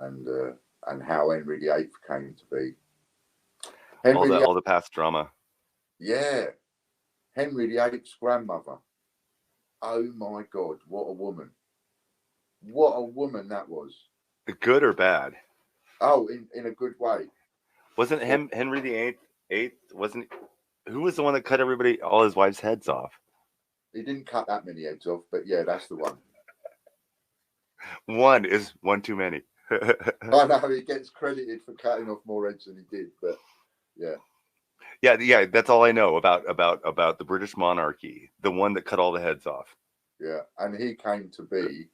and how Henry VIII came to be. All the past drama. Yeah. Henry VIII's grandmother. Oh my God, what a woman. What a woman that was. Good or bad? Oh, in a good way. Wasn't Henry VIII, who was the one that cut all his wives' heads off? He didn't cut that many heads off, but yeah, that's the one. One is one too many. I know he gets credited for cutting off more heads than he did, but yeah. Yeah, that's all I know about the British monarchy, the one that cut all the heads off. Yeah, and he came to be,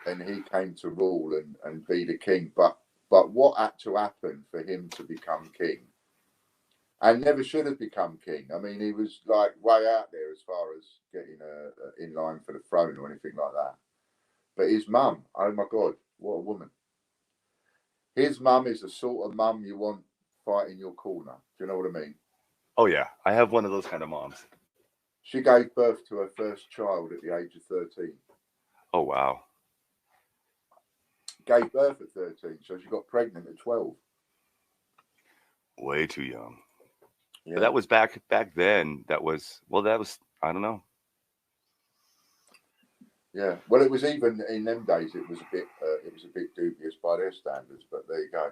and he came to rule and be the king. But what had to happen for him to become king? And never should have become king. I mean, he was like way out there as far as getting in line for the throne or anything like that. But his mum, oh my God, what a woman. His mum is the sort of mum you want fighting your corner. Do you know what I mean? Oh, yeah. I have one of those kind of moms. She gave birth to her first child at the age of 13. Oh, wow. Gave birth at 13, so she got pregnant at 12. Way too young. Yeah. But that was back then. That was, I don't know. Yeah. Well, it was even in them days. It was a bit dubious by their standards. But there you go.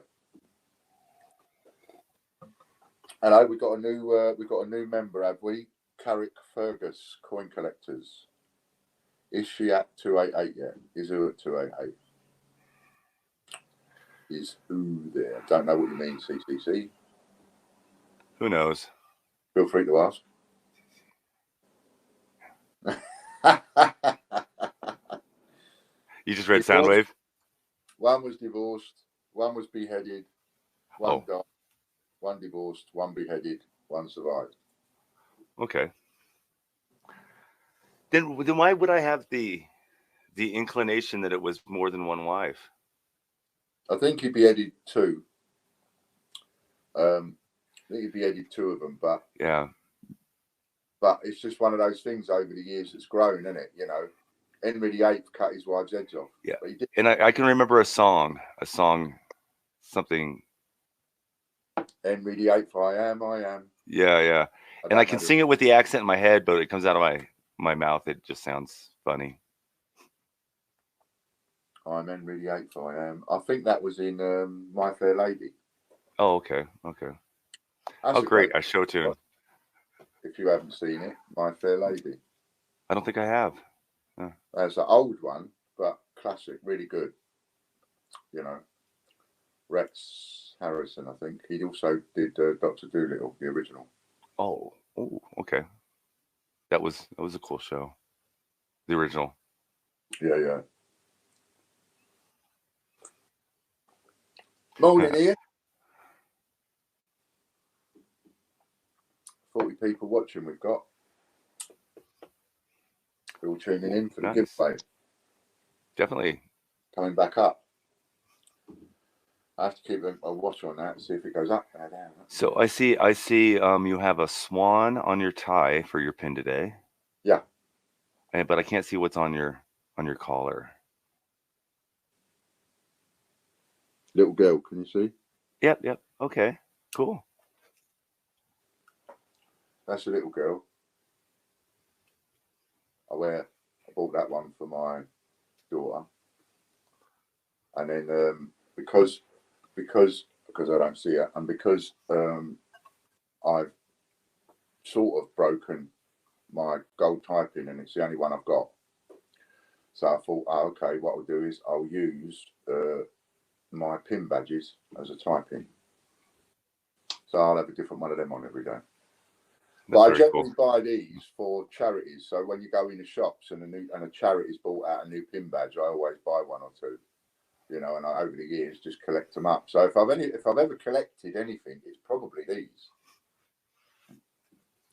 Hello, we got a new member, have we? Carrick Fergus, Coin Collectors. Is she at 288 yet? Is who at 288? Is who there? Don't know what you mean, CCC. Who knows? Feel free to ask. You just read Divorced. Soundwave? One was divorced, one was beheaded, one Oh. died, one divorced, one beheaded, one survived. Okay. Then why would I have the inclination that it was more than one wife? I think he beheaded two. I think he beheaded two of them, but Yeah. But it's just one of those things over the years that's grown, isn't it? You know, Henry VIII cut his wife's heads off. Yeah. But he did. And I can remember a song, something. Henry VIII, I am. Yeah. And I can sing it with the accent in my head, but it comes out of my mouth. It just sounds funny. I'm Henry VIII, I am. I think that was in My Fair Lady. Oh, okay. That's Great. A show tune. If you haven't seen it, My Fair Lady. I don't think I have. That's an old one, but classic, really good. You know, Rex Harrison, I think. He also did Dr. Dolittle, the original. Oh, okay. That was a cool show. The original. Yeah. Morning, Ian. 40 people watching we've got. They're all tuning in for the giveaway. Definitely. Coming back up. I have to keep a watch on that and see if it goes up or down. So I see you have a swan on your tie for your pin today. Yeah. But I can't see what's on your collar. Little girl, can you see? Yep. Okay. Cool. That's a little girl. I bought that one for my daughter. And then because I don't see it, and because I've sort of broken my gold typing and it's the only one I've got. So I thought, okay, what I'll do is I'll use my pin badges as a typing. So I'll have a different one of them on every day. But I generally buy these for charities. So when you go in the shops and a charity's bought out a new pin badge, I always buy one or two. You know, and I over the years just collect them up. So if I've ever collected anything, it's probably these.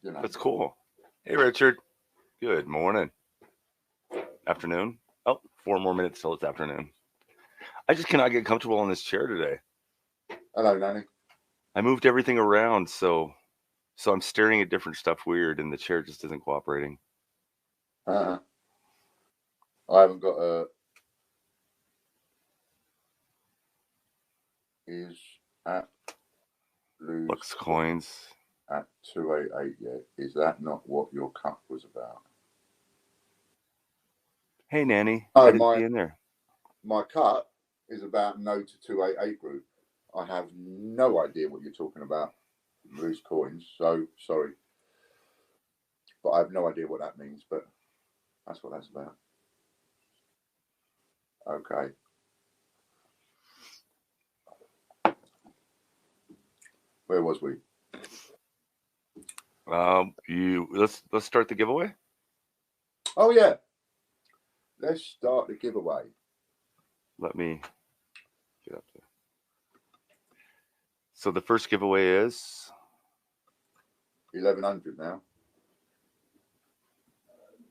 You know. That's cool. Hey, Richard. Good morning. Afternoon. Oh, 4 more minutes till it's afternoon. I just cannot get comfortable in this chair today. Hello, Nanny. I moved everything around, so I'm staring at different stuff weird, and the chair just isn't cooperating. I haven't got a. Is at Lux Coins at 288 yet? Is that not what your cup was about? Hey, Nanny. Oh, I didn't see you in there. My cut is about No to 288 group. I have no idea what you're talking about. Loose coins. So sorry, but I have no idea what that means. But that's what that's about. Okay. Where was we? Let's start the giveaway. Oh yeah. Let's start the giveaway. Let me get up there. So the first giveaway is 1100 now.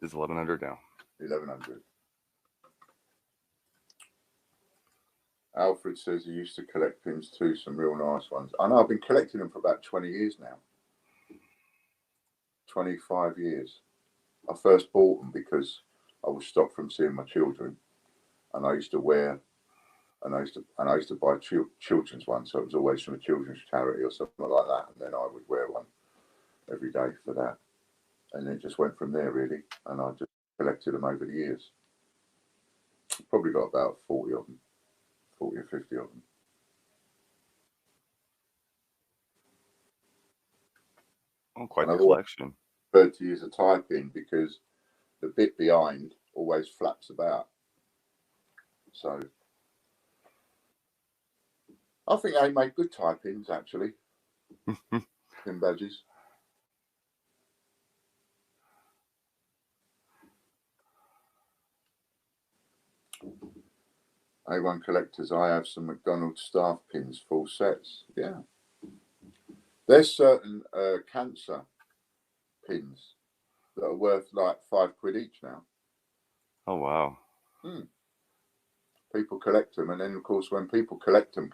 Is 1100 now. 1100. Alfred says he used to collect pins too, some real nice ones. I know, I've been collecting them for about 20 years now. 25 years. I first bought them because I was stopped from seeing my children, and I used to wear, and I used to buy children's ones, so it was always from a children's charity or something like that, and then I would wear one every day for that, and it just went from there really, and I just collected them over the years. Probably got about 40 of them. 40 or 50 of them. Oh, quite the collection. 30 years of typing because the bit behind always always flaps about. So I think they make good tie pins, actually. Pin badges. A1 collectors, I have some McDonald's staff pins, full sets. Yeah. There's certain cancer pins that are worth like £5 each now. Oh, wow. People collect them, and then of course when people collect them.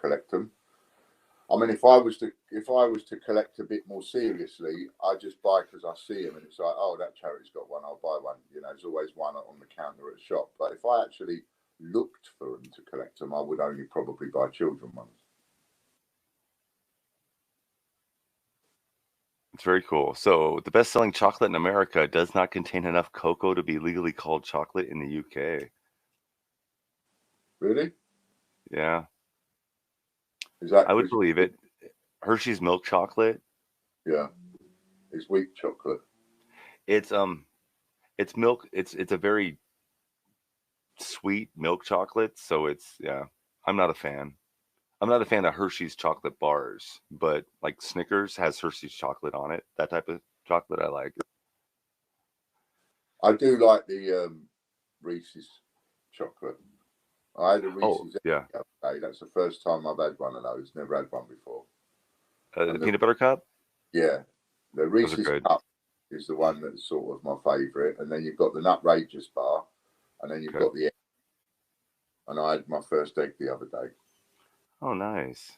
I mean, if I was to collect a bit more seriously, I just buy because I see them, and it's like, oh, that charity's got one, I'll buy one. You know, there's always one on the counter at a shop. But if I actually looked for them to collect them, I would only probably buy children ones. It's very cool. So the best-selling chocolate in America does not contain enough cocoa to be legally called chocolate in the UK. Really? Yeah. Is that? I would believe it. Hershey's milk chocolate. Yeah. It's weak chocolate. It's milk. It's a very sweet milk chocolate. So it's, yeah. I'm not a fan. I'm not a fan of Hershey's chocolate bars, but like Snickers has Hershey's chocolate on it. That type of chocolate I like. I do like the Reese's chocolate. I had a Reese's yeah. the other day. That's the first time I've had one of those. Never had one before. The peanut butter cup? Yeah. The Reese's cup is the one that's sort of my favourite. And then you've got the Nutrageous bar. And then you've got the egg. And I had my first egg the other day. Oh, nice.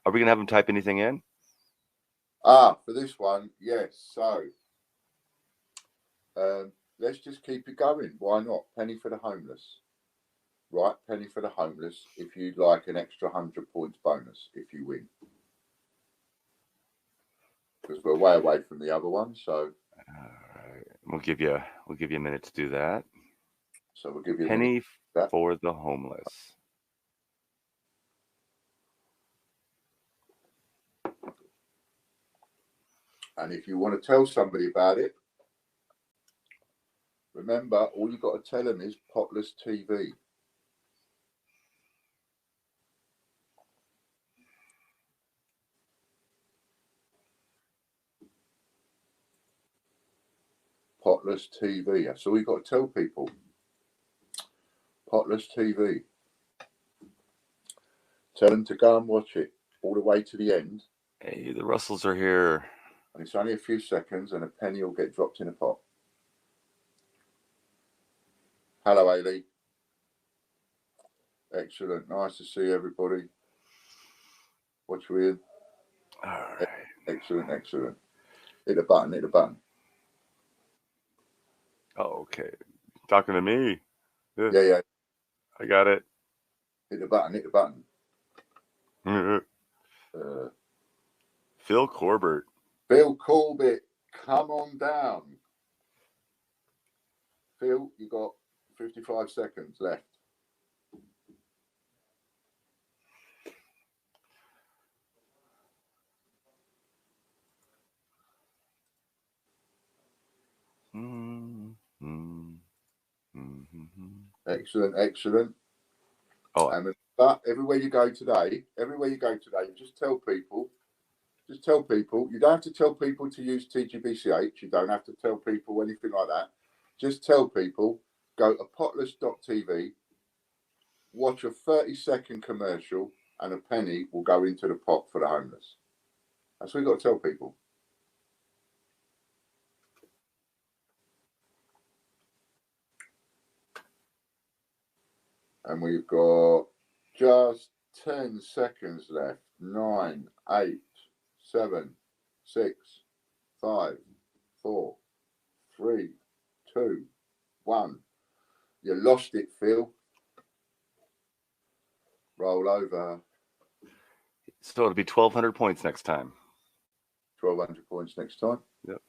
Are we going to have them type anything in? For this one, yes. So, let's just keep it going. Why not? Penny for the homeless. Right, penny for the homeless if you'd like an extra 100 points bonus if you win. Because we're way away from the other one, so. Alright. We'll give you a minute to do that. So we'll give you penny for the homeless. And if you want to tell somebody about it, remember, all you've got to tell them is Potless TV. Potless TV. That's all you've got to tell people. Potless TV. Tell them to go and watch it all the way to the end. Hey, the Russells are here. And it's only a few seconds and a penny will get dropped in a pot. Hello, Ailey. Excellent. Nice to see everybody. What you in? All right. Excellent, excellent. Hit the button, hit the button. Oh, okay. Talking to me. Yeah. I got it. Hit the button, hit the button. Phil Corbett. Phil Corbett, come on down. Phil, you got 55 seconds left. Excellent, excellent. Oh, and everywhere you go today, just tell people. You don't have to tell people to use TGBCH. You don't have to tell people anything like that. Just tell people, go to potless.tv, watch a 30-second commercial, and a penny will go into the pot for the homeless. That's what you've got to tell people. And we've got just 10 seconds left. 9, 8, 7, 6, 5, 4, 3, 2, 1. You lost it, Phil. Roll over. So it'll be 1,200 points next time. 1,200 points next time. Yep.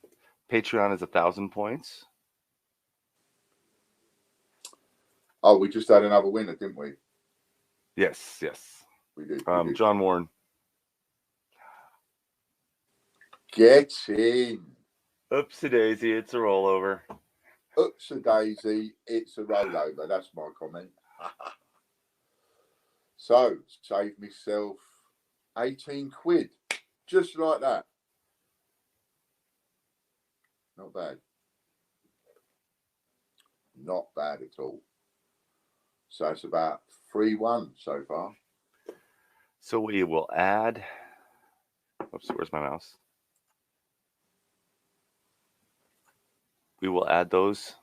Patreon is 1,000 points. Oh, we just had another winner, didn't we? Yes. We did. John Warren. Get in. Oopsie daisy, it's a rollover. Oops a daisy, it's a rollover. That's my comment. So, save myself 18 quid. Just like that. Not bad. Not bad at all. So it's about 3-1 so far. So we will add. Oops, where's my mouse? We will add those.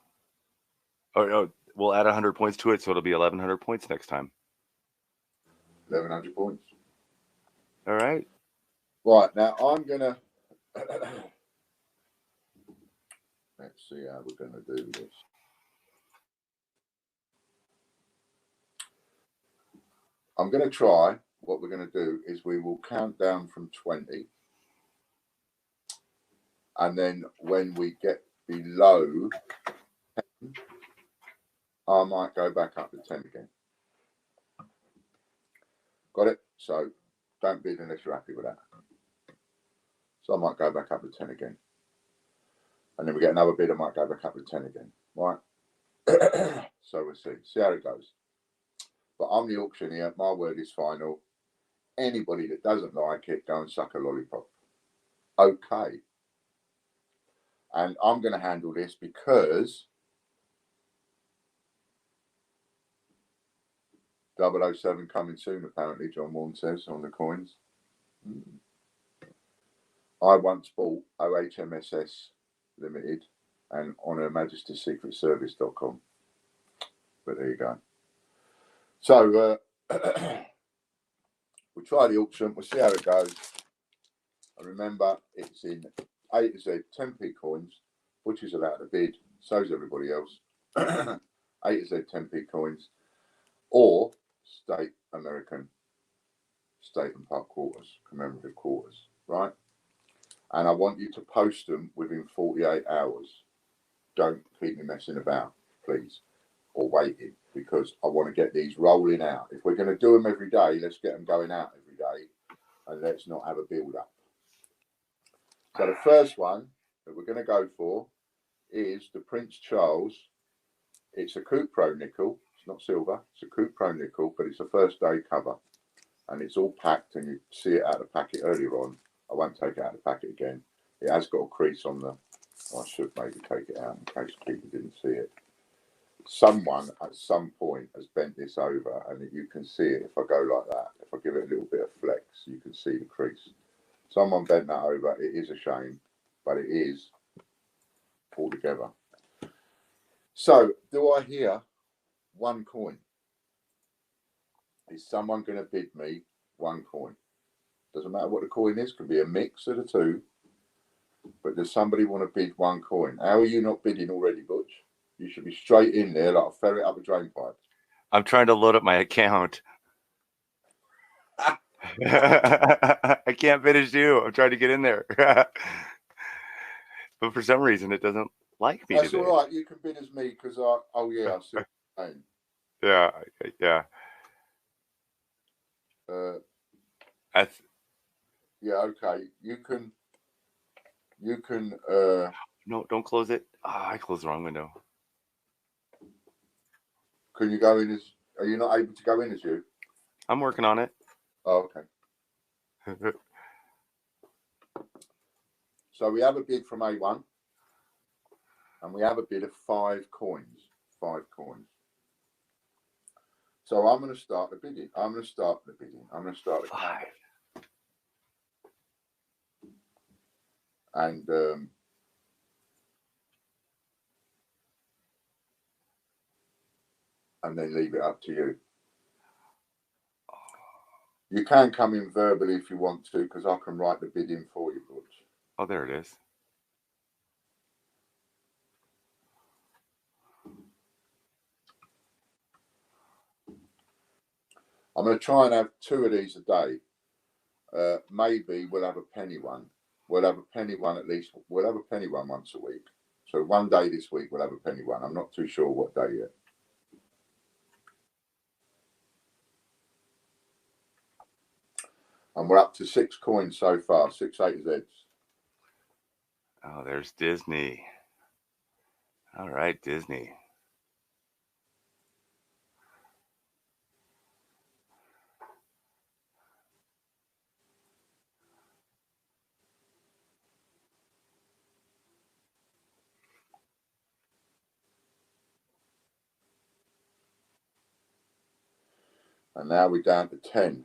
Oh, we'll add 100 points to it, so it'll be 1,100 points next time. 1,100 points. All right. Right, now I'm going to... Let's see how we're going to do this. I'm going to try. What we're going to do is we will count down from 20. And then when we get below 10, I might go back up to 10 again. Got it? So don't bid unless you're happy with that. So I might go back up to 10 again. And then we get another bid, I might go back up to 10 again. Right? So we'll see how it goes. But I'm the auctioneer. My word is final. Anybody that doesn't like it, go and suck a lollipop. Okay. And I'm going to handle this because 007 coming soon, apparently, John Warren says on the coins. I once bought OHMSS Limited and on Her Majesty's Secret Service.com. But there you go. So we'll try the auction. We'll see how it goes. And remember, it's in A to Z 10p coins. Butcher's allowed to bid. So's everybody else. A to Z 10p coins. Or state American state and park quarters, commemorative quarters, right? And I want you to post them within 48 hours. Don't keep me messing about, please, or waiting, because I want to get these rolling out. If we're going to do them every day, let's get them going out every day, and let's not have a build-up. So the first one that we're going to go for is the Prince Charles. It's a Coupe Pro nickel. It's not silver. It's a Coupe Pro nickel, but it's a first day cover. And it's all packed, and you see it out of the packet earlier on. I won't take it out of the packet again. It has got a crease on the... I should maybe take it out in case people didn't see it. Someone at some point has bent this over, and you can see it if I go like that. If I give it a little bit of flex, you can see the crease. Someone bent that over. It is a shame, but it is all together. So, do I hear one coin? Is someone going to bid me one coin? Doesn't matter what the coin is. Could be a mix of the two. But does somebody want to bid one coin? How are you not bidding already, Butch? You should be straight in there like a ferret up a drain pipe. I'm trying to load up my account. I can't finish you. I'm trying to get in there. But for some reason, it doesn't like me That's today. all right. You can bid as me because I... Oh, yeah, I see what you're saying. Yeah. Yeah, okay. You can... No, don't close it. I closed the wrong window. Can you go in as... Are you not able to go in as you? I'm working on it. Oh, okay. So we have a bid from A1. And we have a bid of 5 coins. 5 coins. So I'm going to start the bidding. I'm going to start the 5. And then leave it up to you. You can come in verbally if you want to, because I can write the bidding for you, Butch. Oh, there it is. I'm going to try and have 2 of these a day. Maybe we'll have a penny one. We'll have a penny one at least. We'll have a penny one once a week. So one day this week we'll have a penny one. I'm not too sure what day yet. And we're up to 6 coins so far. 6 A to Zs. Oh, there's Disney. All right, Disney. And now we're down to 10,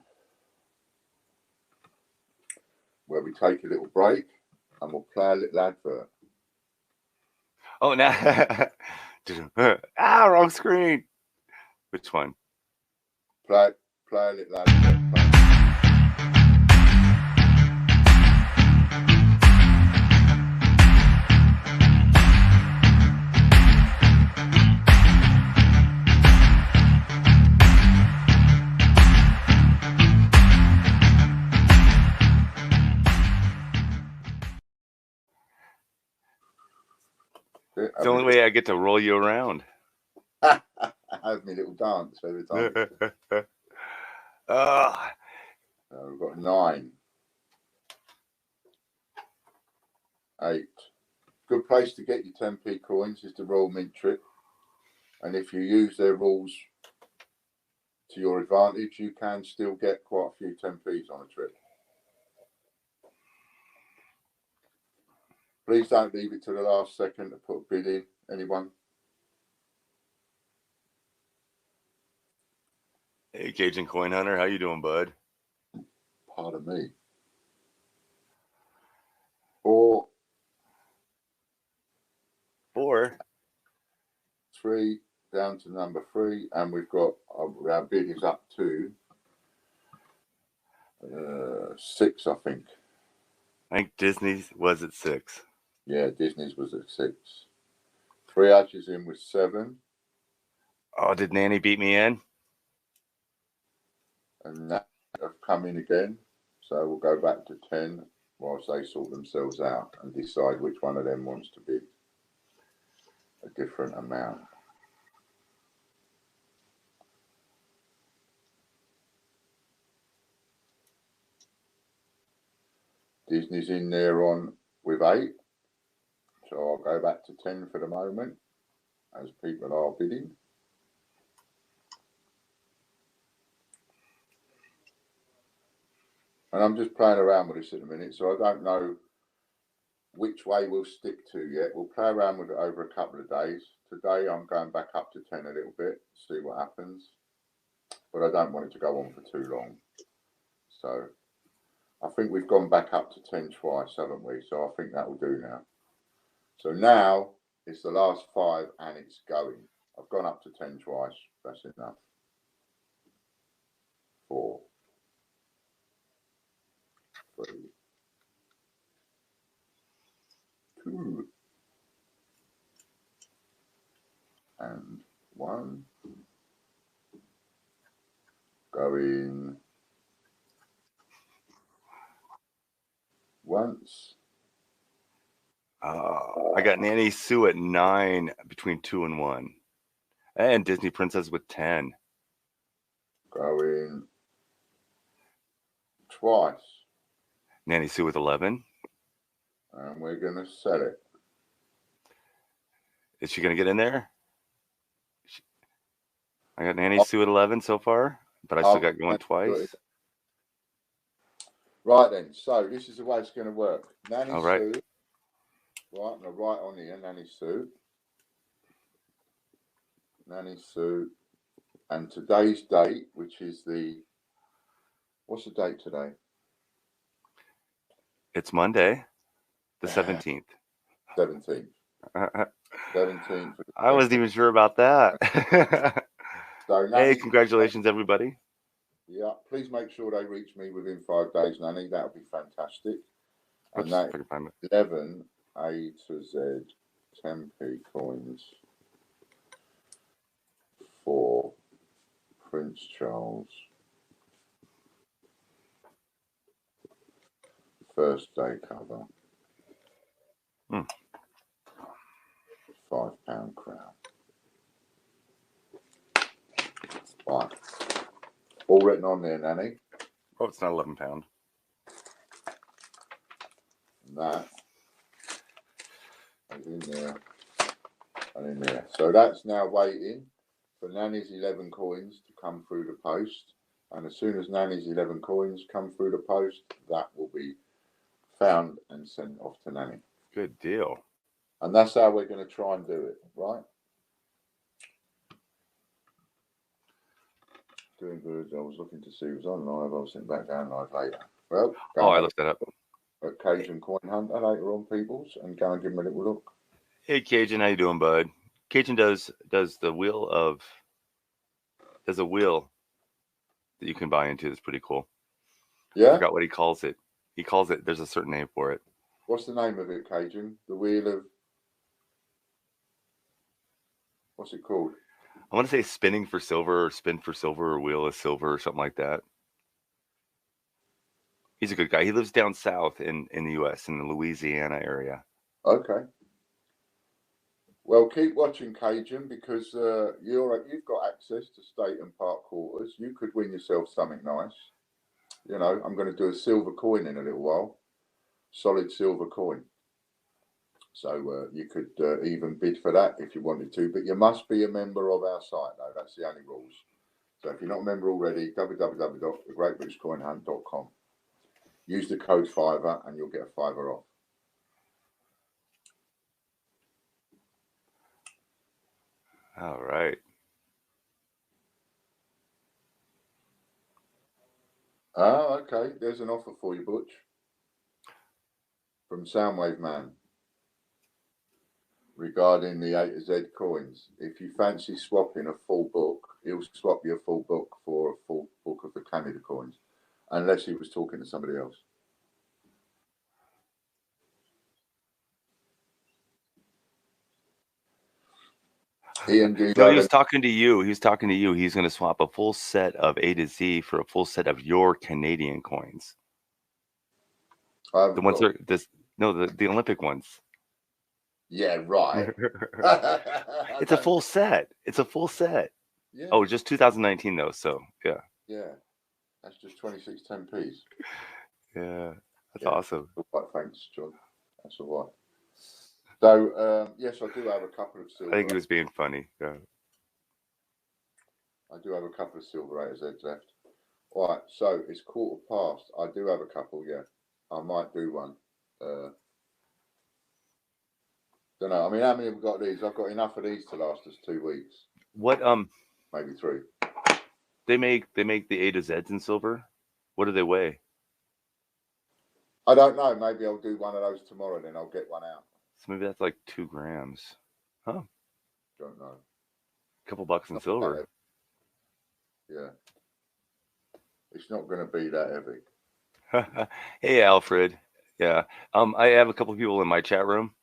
where we take a little break and we'll play a little advert. Oh, now. Wrong screen. Which one? Play a little advert. It's the only way I get to roll you around. I have my little dance every time. We've got 9, 8. Good place to get your 10p coins is the Royal Mint trip. And if you use their rules to your advantage, you can still get quite a few 10p's on a trip. Please don't leave it to the last second to put a bid in, anyone. Hey, Cajun Coin Hunter, how you doing, bud? Pardon me. 4, 3, down to number 3, and we've got our bid is up to 6, I think. I think Disney's was at 6. Yeah, Disney's was at 6. 3 Arches in with 7. Oh, did Nanny beat me in? And that have come in again. So we'll go back to 10 whilst they sort themselves out and decide which one of them wants to bid a different amount. Disney's in there on with 8. So I'll go back to 10 for the moment as people are bidding. And I'm just playing around with this at the minute, so I don't know which way we'll stick to yet. We'll play around with it over a couple of days. Today I'm going back up to 10 a little bit, see what happens. But I don't want it to go on for too long. So I think we've gone back up to 10 twice, haven't we? So I think that will do now. So now it's the last 5 and it's going. I've gone up to 10 twice. That's enough. 4, 3, 2, and 1. Going once. I got Nanny Sue at 9 between 2 and 1. And Disney Princess with 10. Going twice. Nanny Sue with 11. And we're going to sell it. Is she going to get in there? I got Nanny Sue at 11 so far, but I still got going twice. Right then, so this is the way it's going to work. Nanny All right. Sue. Right, I'm going to write on here, Nanny Sue. Nanny Sue. And today's date, which is what's the date today? It's Monday, the 17th. 17th. 17th. I wasn't even sure about that. So, hey, congratulations, everybody. Yeah, please make sure they reach me within 5 days, Nanny. That would be fantastic. And that 11 A to Z 10p coins for Prince Charles. First day cover. £5 crown. Right. All written on there, Nanny. Oh, it's not £11. And that is in there. And Yeah. So that's now waiting for Nanny's 11 coins to come through the post. And as soon as Nanny's 11 coins come through the post, that will be found and sent off to Nanny. Good deal. And that's how we're going to try and do it, right? Doing good. I was looking to see who was on live. I was sitting back down live later. Well, I looked that up. At Cajun Coin Hunter later on, peoples, and go and give them a little look. Hey, Cajun, how you doing, bud? Cajun does the wheel of... There's a wheel that you can buy into that's pretty cool. Yeah? I forgot what he calls it. He calls it... There's a certain name for it. What's the name of it, Cajun? The wheel of... What's it called? I want to say spinning for silver or spin for silver or wheel of silver or something like that. He's a good guy. He lives down south in the U.S., in the Louisiana area. Okay. Well, keep watching, Cajun, because you've got access to state and park quarters. You could win yourself something nice. You know, I'm going to do a silver coin in a little while. Solid silver coin. So you could even bid for that if you wanted to, but you must be a member of our site, though. That's the only rules. So if you're not a member already, www.thegreatbritishcoinhunt.com. Use the code Fiver and you'll get a Fiver off. All right. Oh, okay. There's an offer for you, Butch. From Soundwave Man. Regarding the A to Z coins. If you fancy swapping a full book, he'll swap you a full book for a full book of the Canada coins. Unless he was talking to somebody else. No, he was talking to you. He was talking to you. He's going to swap a full set of A to Z for a full set of your Canadian coins. The ones that are the Olympic ones. Yeah, right. It's a full set. It's a full set. Yeah. Oh, just 2019 though. So yeah. Yeah, that's just 26 10p's. Yeah, that's awesome. All right, thanks, John. That's all right. So yes, I do have a couple of silver. I think he was being funny. Yeah. I do have a couple of silver AZs left. All right, so it's 1:15. I do have a couple. Yeah, I might do one. Don't know. I mean, how many have we got these? I've got enough of these to last us 2 weeks. What maybe 3. They make the A to Zs in silver. What do they weigh? I don't know. Maybe I'll do one of those tomorrow. Then I'll get one out. So maybe that's like 2 grams. Huh? Don't know. A couple bucks in silver. Yeah. It's not going to be that heavy. Hey, Alfred. Yeah. I have a couple of people in my chat room.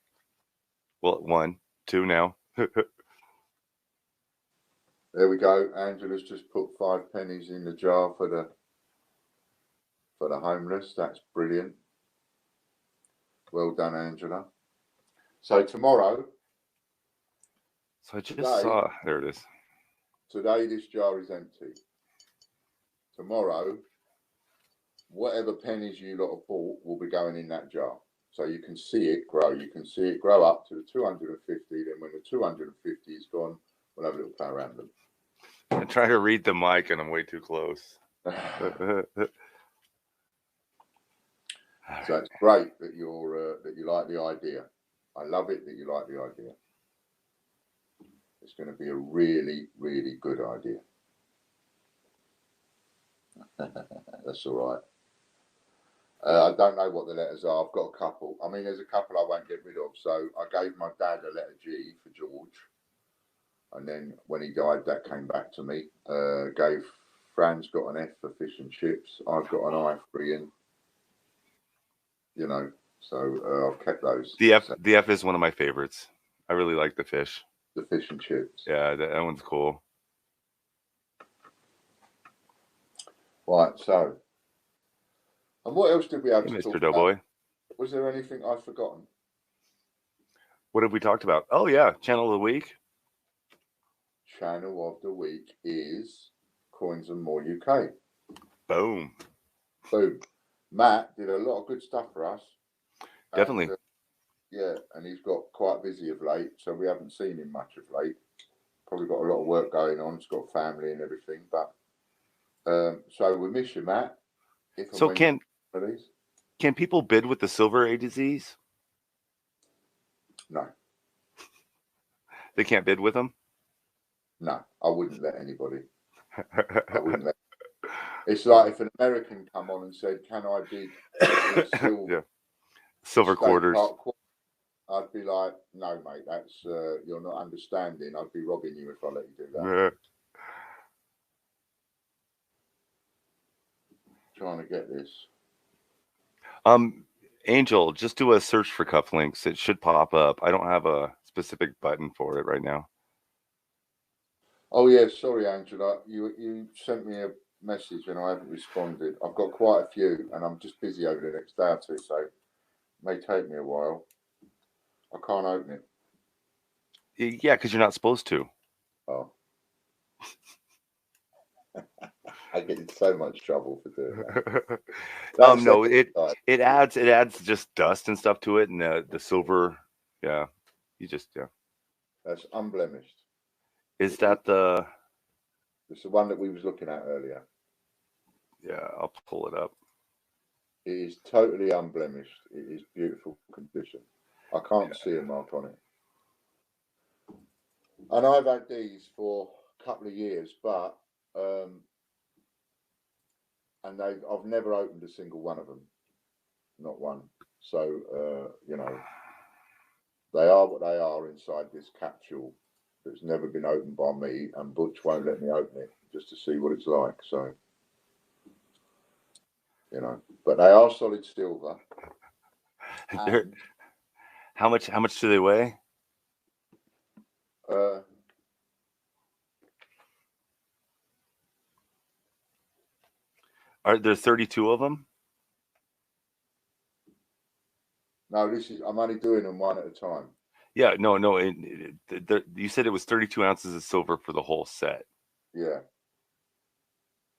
Well, 1, 2 now. There we go. Angela's just put 5 pennies in the jar for the homeless. That's brilliant. Well done, Angela. So tomorrow. So I just saw. There it is. Today this jar is empty. Tomorrow, whatever pennies you lot have bought will be going in that jar. So you can see it grow. You can see it grow up to the 250. Then when the 250 is gone, we'll have a little play around them. I'm trying to read the mic and I'm way too close. So it's great that you like the idea. I love it that you like the idea. It's going to be a really, really good idea. That's all right. I don't know what the letters are. I've got a couple. I mean, there's a couple I won't get rid of. So I gave my dad a letter G for George. And then when he died, that came back to me. Gave Fran's got an F for fish and chips. I've got an I for Ian. You know, so I've kept those. The F is one of my favorites. I really like the fish. The fish and chips. Yeah, that one's cool. Right, so. And what else did we have to Mr. talk Doughboy. about? Was there anything I've forgotten? What have we talked about? Oh, yeah. Channel of the week. Channel of the week is Coins and More UK. Boom. Boom. Matt did a lot of good stuff for us. Definitely. Yeah, and he's got quite busy of late, so we haven't seen him much of late. Probably got a lot of work going on. He's got family and everything, but so we miss you, Matt. If and So when can release. can people bid with the silver AZs? No, They can't bid with them. no, I wouldn't let anybody. I wouldn't let. It's like if an American come on and said, "Can I bid with silver, Yeah, silver State quarters. Park quarter?" I'd be like, "No, mate, that's you're not understanding. I'd be robbing you if I let you do that." Trying to get this. Angel, just do a search for cufflinks. It should pop up. I don't have a specific button for it right now. Oh yeah, sorry, Angela. You sent me a message and I haven't responded. I've got quite a few, and I'm just busy over the next day or two, so it may take me a while. I can't open it. Yeah, because you're not supposed to. Oh. I get in so much trouble for doing that. No, it adds just dust and stuff to it, and the silver. Yeah, That's unblemished. Is that the? It's the one that we was looking at earlier. Yeah, I'll pull it up. It is totally unblemished. It is beautiful condition. I can't see a mark on it. And I've had these for a couple of years, but and I've never opened a single one of them, not one. So you know, they are what they are inside this capsule that's never been opened by me, and Butch won't let me open it just to see what it's like. So you know, but they are solid silver. How much do they weigh? Are there 32 of them? No, I'm only doing them one at a time. Yeah, no. You said it was 32 ounces of silver for the whole set. Yeah.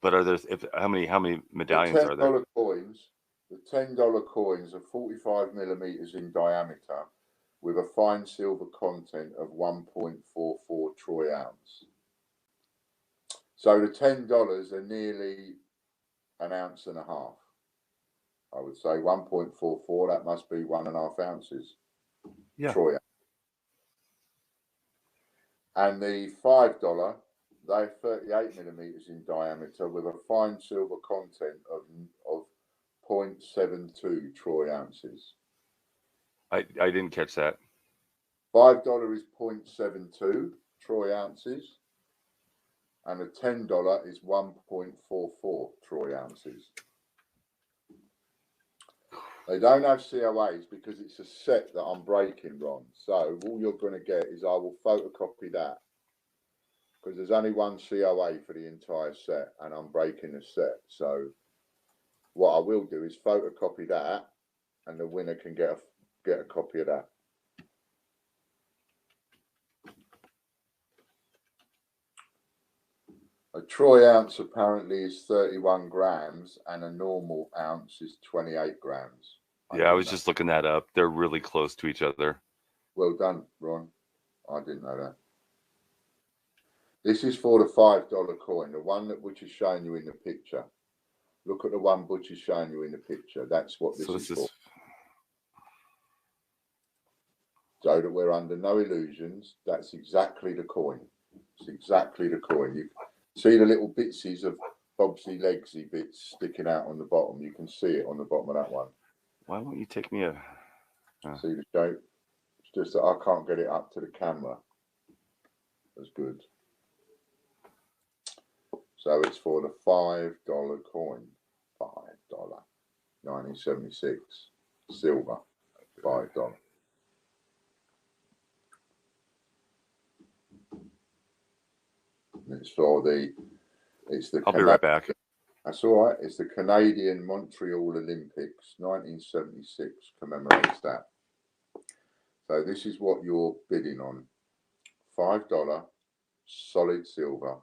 But are there how many medallions are there? The $10 coins are 45 millimeters in diameter, with a fine silver content of 1.44 troy ounce. So the $10 are nearly an ounce and a half. I would say 1.44. That must be 1.5 ounces. Yeah. Troy ounce. And the $5, they're 38 millimeters in diameter, with a fine silver content of 0.72 troy ounces. I didn't catch that. $5 is 0.72 troy ounces, and a $10 is 1.44 troy ounces. They don't have COAs because it's a set that I'm breaking, Ron. So all you're going to get is I will photocopy that, because there's only one COA for the entire set, and I'm breaking the set. So what I will do is photocopy that, and the winner can get a copy of that. A troy ounce apparently is 31 grams, and a normal ounce is 28 grams. I was just looking that up. They're really close to each other. Well done, Ron. I didn't know that. This is for the $5 coin, the one that Butch is showing you in the picture. Look at the one Butch is showing you in the picture. That's what this is for. So that we're under no illusions. That's exactly the coin. It's exactly the coin. You see the little bitsies of Bobsy Legsy bits sticking out on the bottom. You can see it on the bottom of that one. Why won't you take me See the shape? It's just that I can't get it up to the camera. That's good. So it's for the $5 coin. $5. 1976. Silver. $5. It's for I'll be right back. That's all right. It's the Canadian Montreal Olympics, 1976 commemorates that. So this is what you're bidding on. $5 solid silver,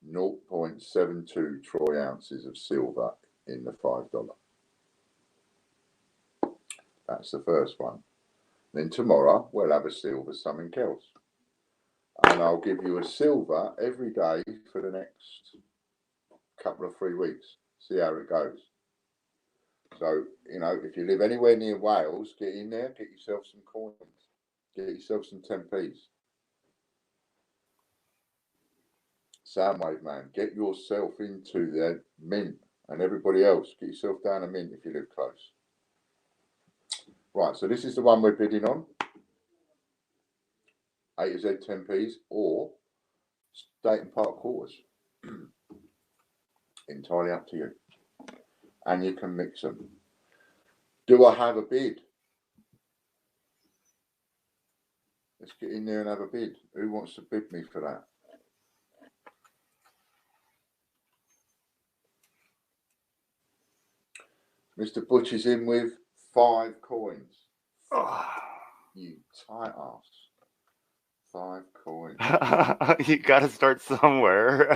0.72 troy ounces of silver in the $5. That's the first one. Then tomorrow we'll have a silver something else. And I'll give you a silver every day for the next couple of 3 weeks. See how it goes. So, you know, if you live anywhere near Wales, get in there, get yourself some coins. Get yourself some 10p's. Soundwave man, get yourself into the mint, and everybody else, get yourself down a mint if you live close. Right, so this is the one we're bidding on. A to Z 10p's or state and park quarters. Entirely up to you. And you can mix them. Do I have a bid? Let's get in there and have a bid. Who wants to bid me for that? Mr. Butch is in with 5 coins. You tight ass. 5 coins. You got to start somewhere.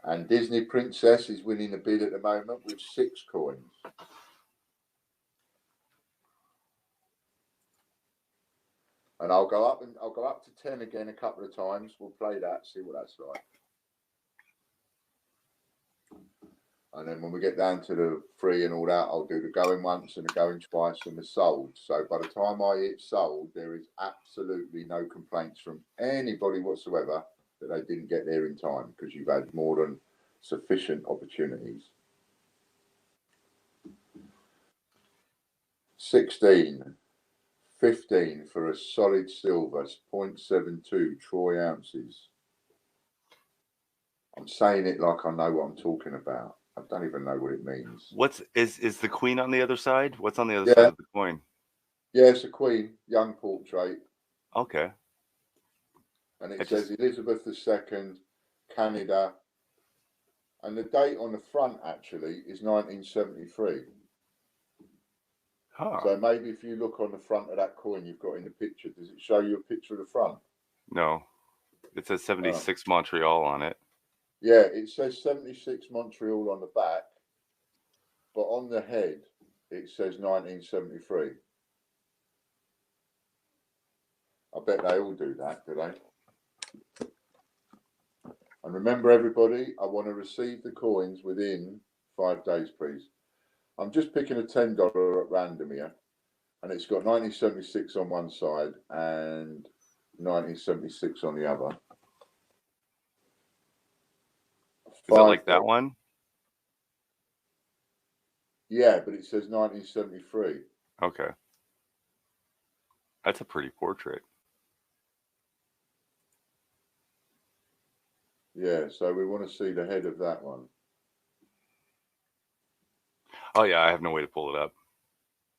And Disney Princess is winning the bid at the moment with 6 coins. And I'll go up to 10 again a couple of times. We'll play that, see what that's like. And then when we get down to the free and all that, I'll do the going once and the going twice and the sold. So by the time I hit sold, there is absolutely no complaints from anybody whatsoever that they didn't get there in time, because you've had more than sufficient opportunities. 16, 15 for a solid silver, 0.72 troy ounces. I'm saying it like I know what I'm talking about. I don't even know what it means. Is the queen on the other side? What's on the other side of the coin? Yeah, it's a queen, young portrait. Okay. And it says Elizabeth II, Canada. And the date on the front actually is 1973. Huh. So maybe if you look on the front of that coin you've got in the picture, does it show you a picture of the front? No. It says 76 Montreal on it. Yeah, it says 76 Montreal on the back, but on the head it says 1973. I bet they all do that, do they? And remember, everybody, I want to receive the coins within 5 days, please. I'm just picking a $10 at random here, and it's got 1976 on one side and 1976 on the other. Is it like that one? Yeah, but it says 1973. Okay. That's a pretty portrait. Yeah, so we want to see the head of that one. Oh yeah, I have no way to pull it up.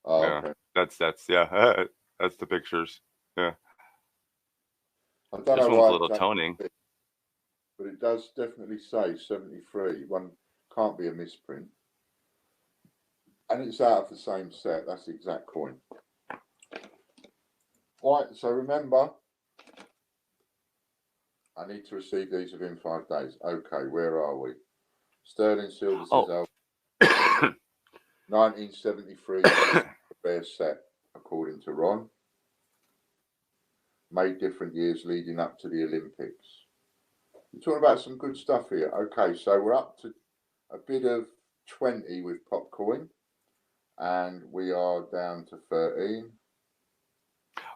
Oh, yeah, okay. That's that's the pictures. Yeah. I don't this know one's why a little toning. But it does definitely say 73. One can't be a misprint. And it's out of the same set. That's the exact coin. Right, so remember, I need to receive these within 5 days. Okay, where are we? Sterling silver says 1973 rare set, according to Ron. Made different years leading up to the Olympics. We're talking about some good stuff here. Okay, so we're up to a bid of 20 with Popcoin, and we are down to 13.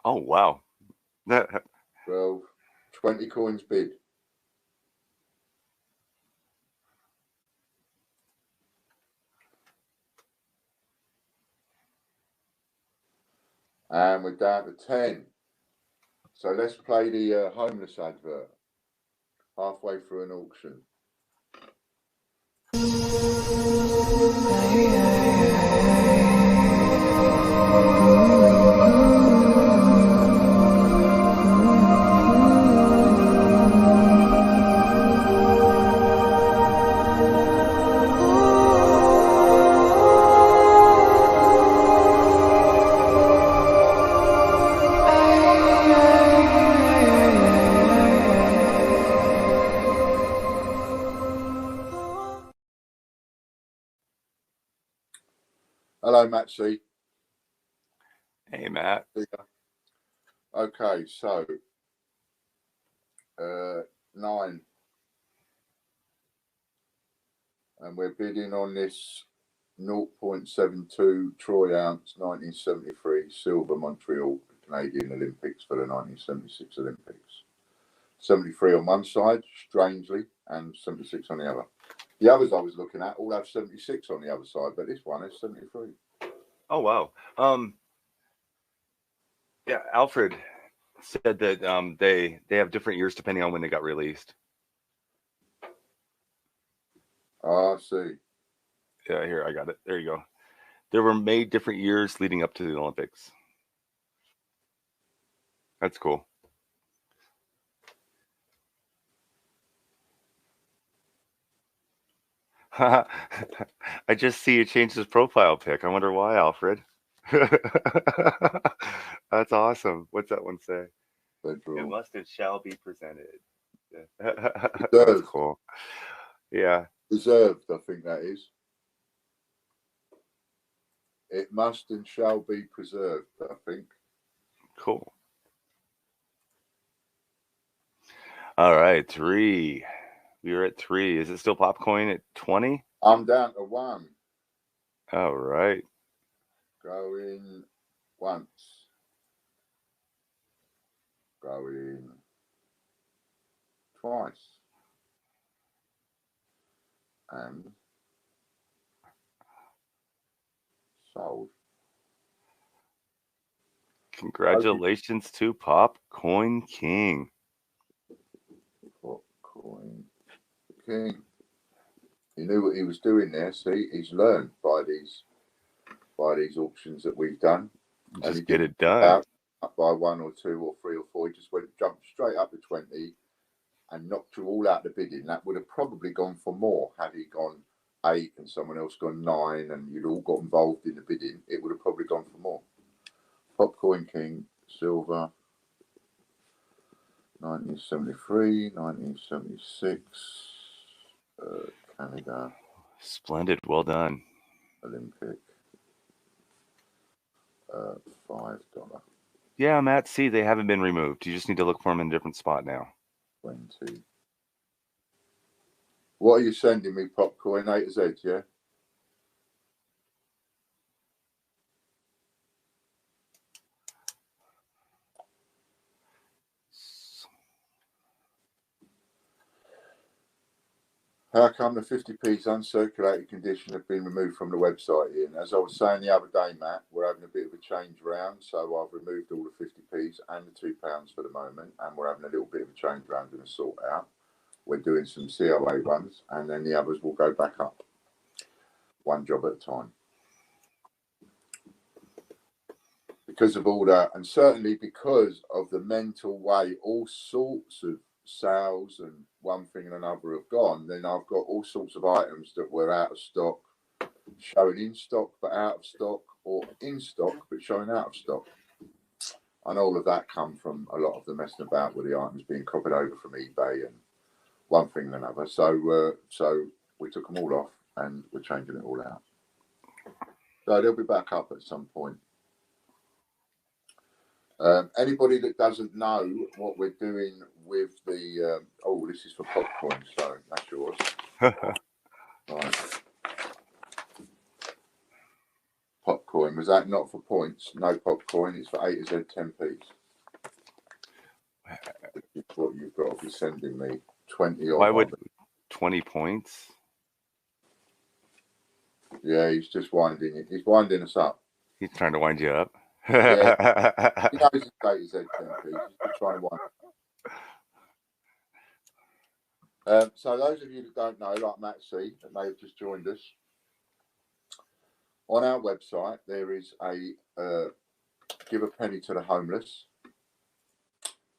Oh, wow. 12, 20 coins bid. And we're down to 10. So let's play the homeless advert. Halfway through an auction. Hello, Matt C. Hey, Matt. Okay, so 9, and we're bidding on this 0.72 troy ounce 1973 silver Montreal Canadian Olympics for the 1976 Olympics. 73 on one side, strangely, and 76 on the other. The others I was looking at all have 76 on the other side, but this one is 73. Oh, wow. Yeah, Alfred said that they have different years depending on when they got released. Ah, I see. Yeah, here, I got it. There you go. They were made different years leading up to the Olympics. That's cool. I just see you changed his profile pic. I wonder why, Alfred. That's awesome. What's that one say? It must and shall be presented. That's cool. Yeah. Preserved, I think that is. It must and shall be preserved, I think. Cool. All right, 3. We are at 3. Is it still Popcoin at 20? I'm down to 1. All right. Going once. Going twice. And sold. Congratulations to Popcoin King. Popcoin King. He knew what he was doing there. See, he's learned by these auctions that we've done. Just get it done. Up by 1 or 2 or 3 or 4. He just jumped straight up to 20 and knocked you all out the bidding. That would have probably gone for more had he gone 8 and someone else gone 9 and you'd all got involved in the bidding. It would have probably gone for more. Popcoin King, silver, 1973, 1976, Canada. Splendid. Well done. Olympic, $5. Yeah, Matt, see, they haven't been removed. You just need to look for them in a different spot now. 20. What are you sending me, Popcoin? A to Z, yeah? How come the 50p's uncirculated condition have been removed from the website, Ian? As I was saying the other day, Matt, we're having a bit of a change round, so I've removed all the 50p's and the £2 for the moment, and we're having a little bit of a change round and a sort out. We're doing some COA ones, and then the others will go back up, one job at a time. Because of all that, and certainly because of the mental way all sorts of sales and one thing and another have gone, then I've got all sorts of items that were out of stock, showing in stock but out of stock, or in stock but showing out of stock. And all of that come from a lot of the messing about with the items being copied over from eBay and one thing and another. So we took them all off and we're changing it all out. So they'll be back up at some point. Anybody that doesn't know what we're doing with the this is for Popcoin, so that's yours. Right. Popcoin, was that not for points? No Popcoin, it's for A to Z 10p's. What you've got to be sending me 20 or why would 20 points? Yeah, he's just winding it. He's winding us up. He's trying to wind you up. Yeah, he knows it's A to Z 10p's. He's just trying to wind up. So those of you that don't know, like Matt C, that may have just joined us, on our website there is a give a penny to the homeless,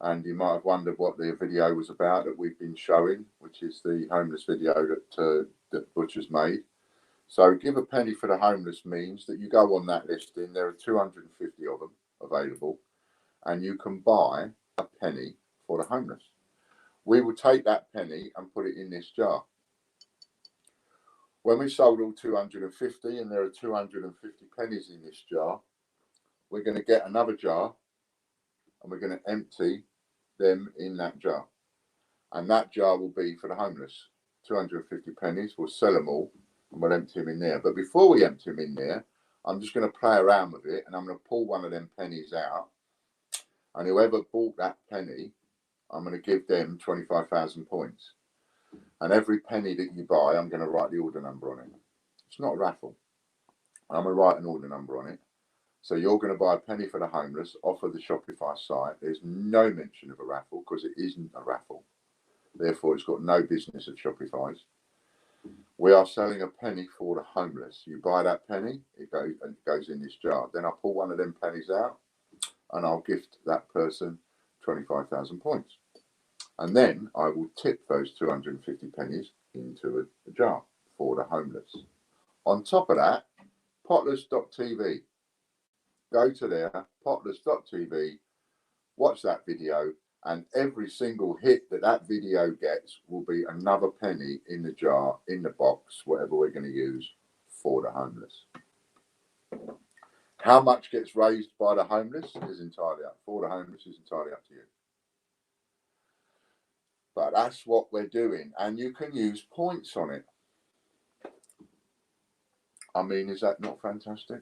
and you might have wondered what the video was about that we've been showing, which is the homeless video that Butcher's made. So give a penny for the homeless means that you go on that listing. There are 250 of them available, and you can buy a penny for the homeless. We will take that penny and put it in this jar. When we sold all 250, and there are 250 pennies in this jar, we're going to get another jar and we're going to empty them in that jar. And that jar will be for the homeless. 250 pennies, we'll sell them all and we'll empty them in there. But before we empty them in there, I'm just going to play around with it and I'm going to pull one of them pennies out. And whoever bought that penny, I'm going to give them 25,000 points. And every penny that you buy, I'm going to write the order number on it. It's not a raffle. I'm going to write an order number on it. So you're going to buy a penny for the homeless off of the Shopify site. There's no mention of a raffle because it isn't a raffle. Therefore, it's got no business at Shopify's. We are selling a penny for the homeless. You buy that penny, it goes in this jar. Then I pull one of them pennies out and I'll gift that person 25,000 points. And then I will tip those 250 pennies into a jar for the homeless. On top of that, potless.tv. Go to there, potless.tv, watch that video, and every single hit that video gets will be another penny in the jar, in the box, whatever we're going to use for the homeless. How much gets raised by the homeless is entirely up. For the homeless is entirely up to you. But that's what we're doing, and you can use points on it. I mean, is that not fantastic?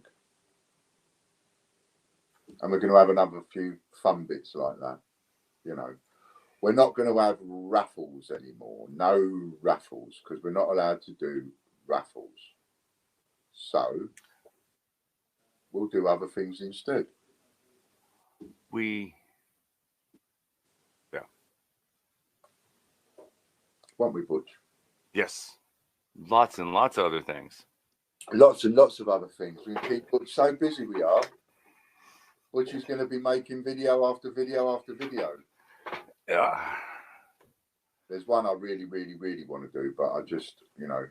And we're going to have another few fun bits like that. You know, we're not going to have raffles anymore. No raffles, because we're not allowed to do raffles. So we'll do other things instead. Won't we, Butch? Yes. Lots and lots of other things. Lots and lots of other things. We keep Butch so busy we are. Butch is going to be making video after video after video. Yeah. There's one I really, really, really want to do, but I just got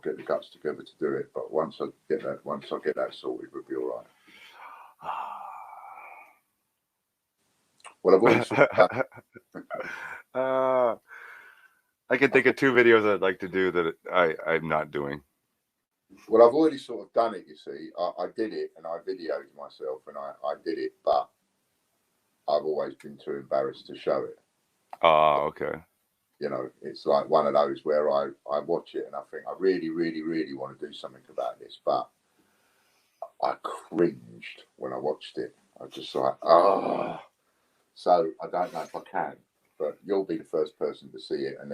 to get the guts together to do it. But once I get that sorted, we'll be all right. Well, I've already sorted I can think of 2 videos I'd like to do that I'm not doing. Well, I've already sort of done it, you see. I did it and I videoed myself and I did it, but I've always been too embarrassed to show it. Okay. You know, it's like one of those where I watch it and I think I really, really, really want to do something about this, but I cringed when I watched it. I was just like, oh. So I don't know if I can, but you'll be the first person to see it and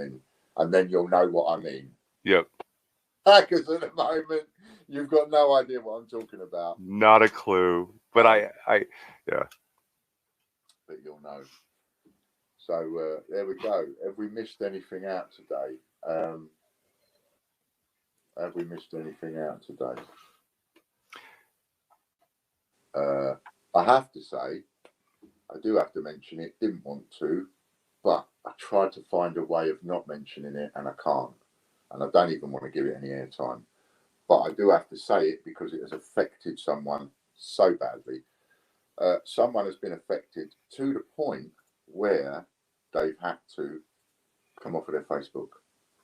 then you'll know what I mean. Yep. Because at the moment, you've got no idea what I'm talking about. Not a clue, but yeah. But you'll know. So there we go. Have we missed anything out today? I have to say, I do have to mention it. Didn't want to, but I tried to find a way of not mentioning it, and I can't. And I don't even want to give it any airtime. But I do have to say it because it has affected someone so badly. Someone has been affected to the point where they've had to come off of their Facebook.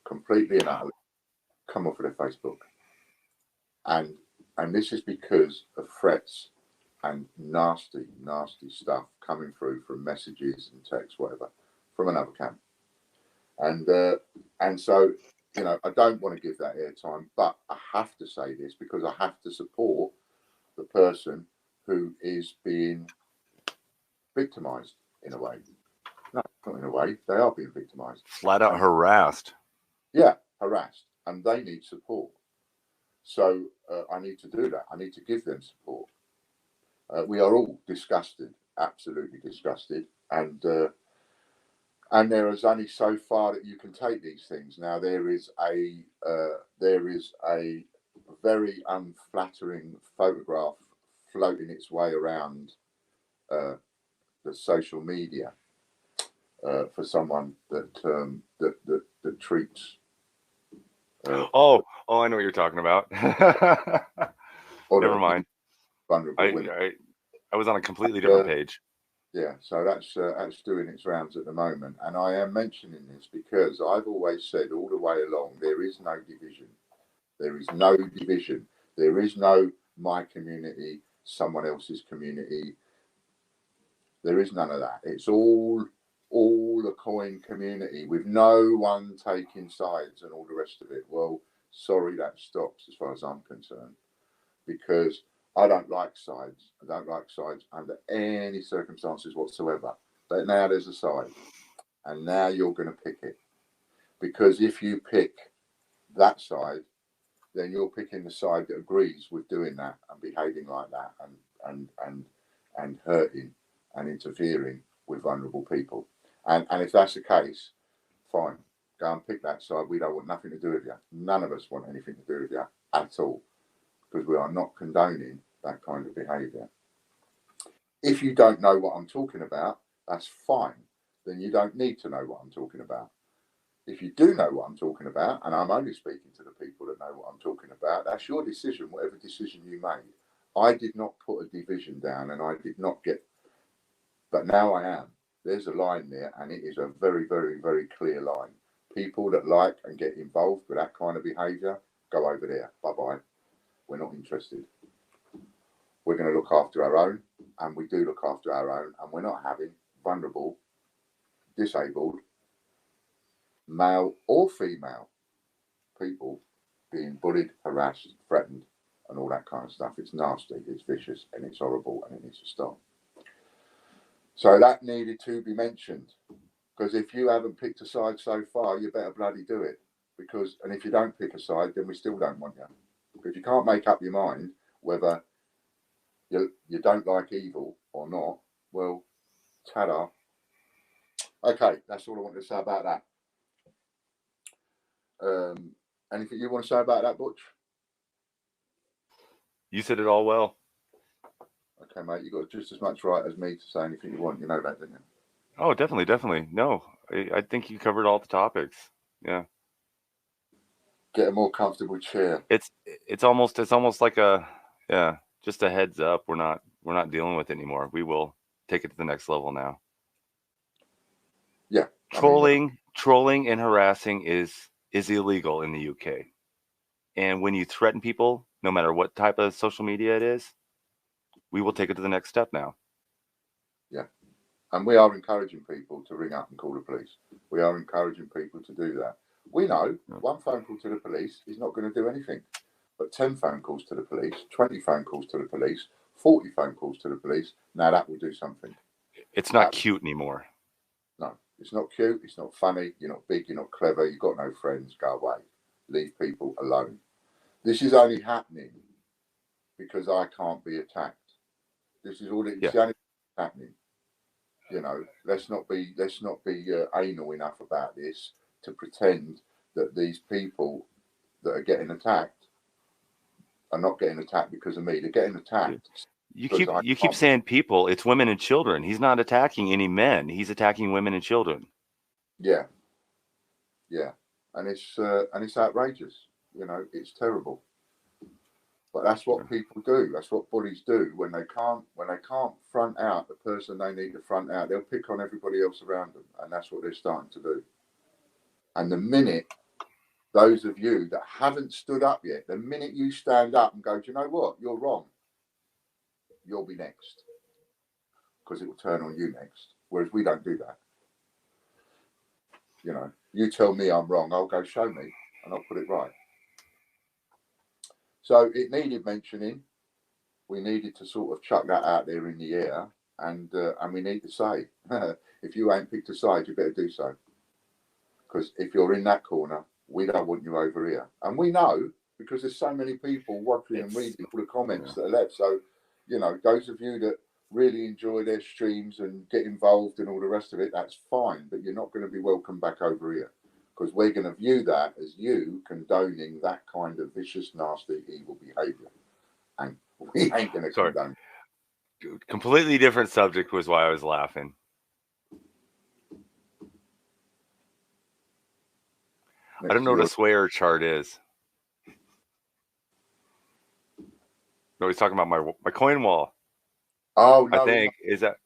Completely and utterly come off of their Facebook. And this is because of threats and nasty, nasty stuff coming through from messages and texts, whatever, from another camp. And so, you know, I don't want to give that airtime, but I have to say this because I have to support the person who is being victimised in a way. No, not in a way. They are being victimised. Flat out harassed. Yeah, harassed. And they need support. So I need to do that. I need to give them support. We are all disgusted, absolutely disgusted. And there is only so far that you can take these things. Now there is a very unflattering photograph floating its way around the social media for someone that treats. I know what you're talking about. Never mind. I was on a completely different page. Yeah, so that's doing its rounds at the moment, and I am mentioning this because I've always said all the way along there is no division. There is no division. There is no my community, someone else's community. There is none of that. It's all a coin community with no one taking sides and all the rest of it. Well, sorry, that stops as far as I'm concerned, because I don't like sides. I don't like sides under any circumstances whatsoever. But now there's a side, and now you're going to pick it, because if you pick that side, then you're picking the side that agrees with doing that and behaving like that and hurting and interfering with vulnerable people. And if that's the case, fine, go and pick that side. We don't want nothing to do with you. None of us want anything to do with you at all, because we are not condoning that kind of behaviour. If you don't know what I'm talking about, that's fine. Then you don't need to know what I'm talking about. If you do know what I'm talking about, and I'm only speaking to the people that know what I'm talking about, that's your decision, whatever decision you made. I did not put a division down, and I did not get, but now I am. There's a line there, and it is a very, very, very clear line. People that like and get involved with that kind of behaviour, go over there. Bye-bye. We're not interested. We're going to look after our own, and we do look after our own, and we're not having vulnerable, disabled, male or female people being bullied, harassed, threatened, and all that kind of stuff. It's nasty, it's vicious, and it's horrible, and it needs to stop. So that needed to be mentioned, because if you haven't picked a side so far, you better bloody do it. And if you don't pick a side, then we still don't want you. If you can't make up your mind whether you don't like evil or not, well, ta-da. Okay, that's all I want to say about that. Anything you want to say about that, Butch? You said it all well. Okay, mate, you got just as much right as me to say anything you want. You know that, didn't you? Oh, definitely. No, I think you covered all the topics. Yeah. Get a more comfortable chair. It's almost like just a heads up. We're not dealing with it anymore. We will take it to the next level now. Yeah. Trolling and harassing is illegal in the UK. And when you threaten people, no matter what type of social media it is, we will take it to the next step now. Yeah. And we are encouraging people to ring up and call the police. We are encouraging people to do that. We know one phone call to the police is not going to do anything. But 10 phone calls to the police, 20 phone calls to the police, 40 phone calls to the police, now that will do something. It's not cute anymore. No, it's not cute. It's not funny. You're not big. You're not clever. You've got no friends. Go away. Leave people alone. This is only happening because I can't be attacked. This is all it's the only thing happening. You know, let's not be anal enough about this to pretend that these people that are getting attacked are not getting attacked because of me. They're getting attacked. You keep saying people. It's women and children. He's not attacking any men. He's attacking women and children. Yeah, and it's outrageous. You know, it's terrible. But that's what people do. That's what bullies do when they can't front out the person they need to front out. They'll pick on everybody else around them, and that's what they're starting to do. And the minute those of you that haven't stood up yet, the minute you stand up and go, do you know what? You're wrong. You'll be next, because it will turn on you next. Whereas we don't do that. You know, you tell me I'm wrong, I'll go show me, and I'll put it right. So it needed mentioning. We needed to sort of chuck that out there in the air, and we need to say, if you ain't picked a side, you better do so. Because if you're in that corner, we don't want you over here. And we know, because there's so many people watching and reading all the comments that are left. So, you know, those of you that really enjoy their streams and get involved and all the rest of it, that's fine. But you're not going to be welcome back over here. Because we're going to view that as you condoning that kind of vicious, nasty, evil behaviour. And we ain't going to condone. Completely different subject was why I was laughing. I don't know what a swear chart is. No, he's talking about my coin wall. Oh, no. I think, is that...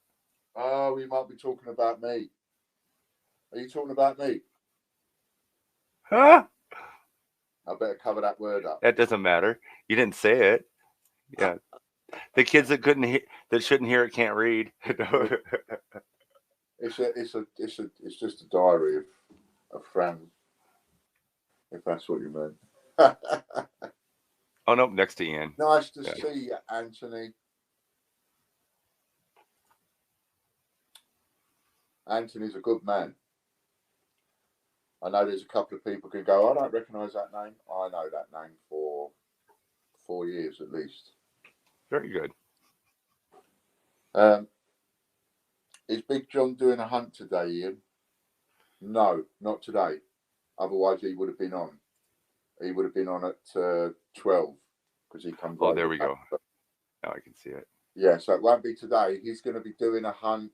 Oh, you might be talking about me. Are you talking about me? Huh? I better cover that word up. That doesn't matter. You didn't say it. Yeah. The kids that that shouldn't hear it can't read. It's just a diary of Fran, if that's what you meant. Oh no, next to Ian. Nice to see you, Anthony. Anthony's a good man. I know there's a couple of people who go, I don't recognise that name. I know that name for 4 years at least. Very good. Is Big John doing a hunt today, Ian? No, not today. Otherwise, he would have been on. He would have been on at 12 because he comes. Oh, there we go. Now I can see it. Yeah, so it won't be today. He's going to be doing a hunt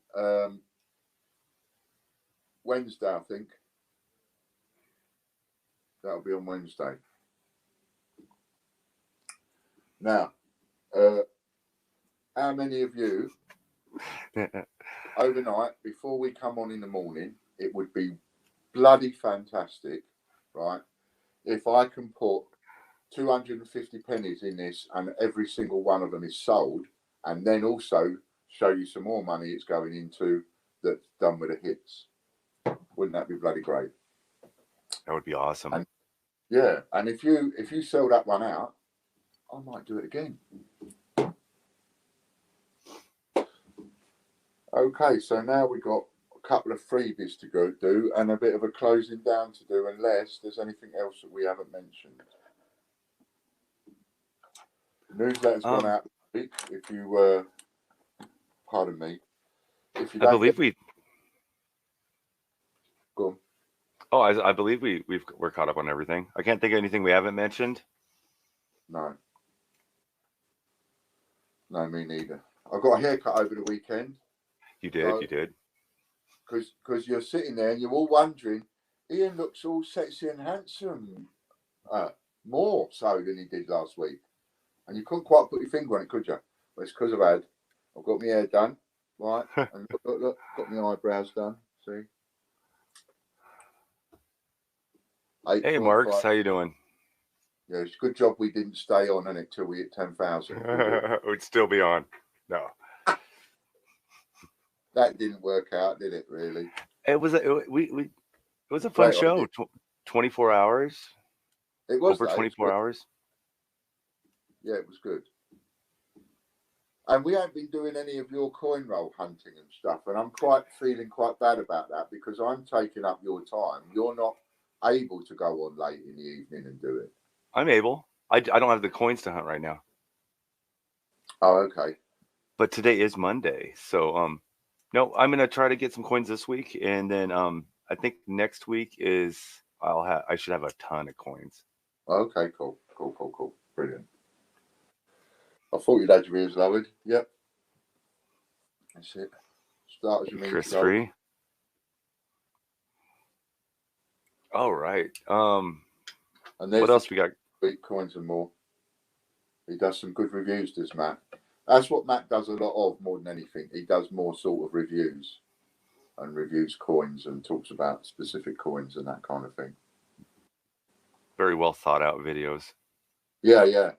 Wednesday, I think. That'll be on Wednesday. Now, how many of you overnight, before we come on in the morning, it would be bloody fantastic, right? If I can put 250 pennies in this and every single one of them is sold, and then also show you some more money it's going into that's done with the hits. Wouldn't that be bloody great? That would be awesome. And, yeah, and if you sell that one out, I might do it again. Okay, so now we've got a couple of freebies to go do and a bit of a closing down to do, unless there's anything else that we haven't mentioned. The newsletter's gone out this week. If you, pardon me, if you I believe we. Go on. Oh, I believe we're caught up on everything. I can't think of anything we haven't mentioned. No, me neither. I got a haircut over the weekend. You did, you did. Because you're sitting there and you're all wondering, Ian looks all sexy and handsome, more so than he did last week. And you couldn't quite put your finger on it, could you? But it's because I've got my hair done, right? And look, got my eyebrows done, see? Hey, Marks, how you doing? Yeah, it's a good job we didn't stay on, isn't it, till we hit 10,000. We'd still be on. No. That didn't work out, did it, really? It was a fun show. 24 hours. It was over 24 hours. Yeah, it was good. And we haven't been doing any of your coin roll hunting and stuff, and I'm feeling quite bad about that because I'm taking up your time. You're not able to go on late in the evening and do it. I'm able. I don't have the coins to hunt right now. Oh, okay. But today is Monday, so no, I'm gonna try to get some coins this week, and then I think next week is I should have a ton of coins. Okay, cool, brilliant. I thought you'd had your ears lowered. Yep, that's it. Start as you mean. Chris free. All right. And what else we got? Coins and more. He does some good reviews, does Matt? That's what Matt does a lot of, more than anything. He does more sort of reviews and reviews coins and talks about specific coins and that kind of thing. Very well thought out videos. Yeah,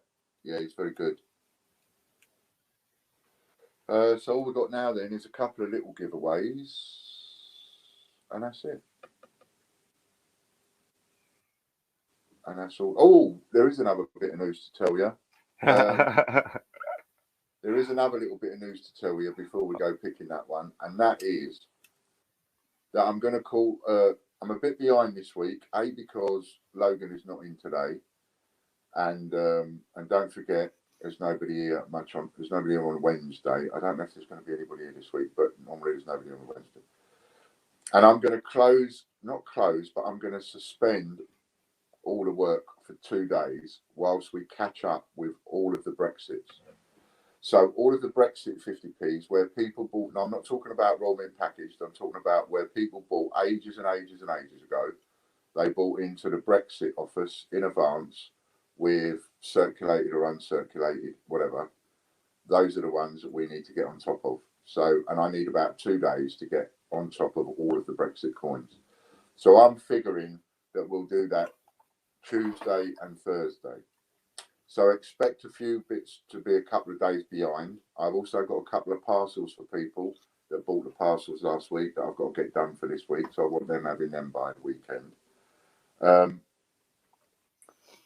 he's very good. So all we've got now then is a couple of little giveaways, and that's it. And that's all. Oh, there is another bit of news to tell you. There is another little bit of news to tell you before we go picking that one, and that is that I'm going to call. I'm a bit behind this week, because Logan is not in today, and don't forget, there's nobody here There's nobody here on Wednesday. I don't know if there's going to be anybody here this week, but normally there's nobody on Wednesday. And I'm going to not close, but I'm going to suspend all the work for 2 days whilst we catch up with all of the Brexits. So all of the Brexit 50p's where people bought, and I'm not talking about raw mint packaged, I'm talking about where people bought ages and ages and ages ago. They bought into the Brexit office in advance with circulated or uncirculated, whatever. Those are the ones that we need to get on top of. So, and I need about 2 days to get on top of all of the Brexit coins. So I'm figuring that we'll do that Tuesday and Thursday. So expect a few bits to be a couple of days behind. I've also got a couple of parcels for people that bought the parcels last week that I've got to get done for this week. So I want them having them by the weekend.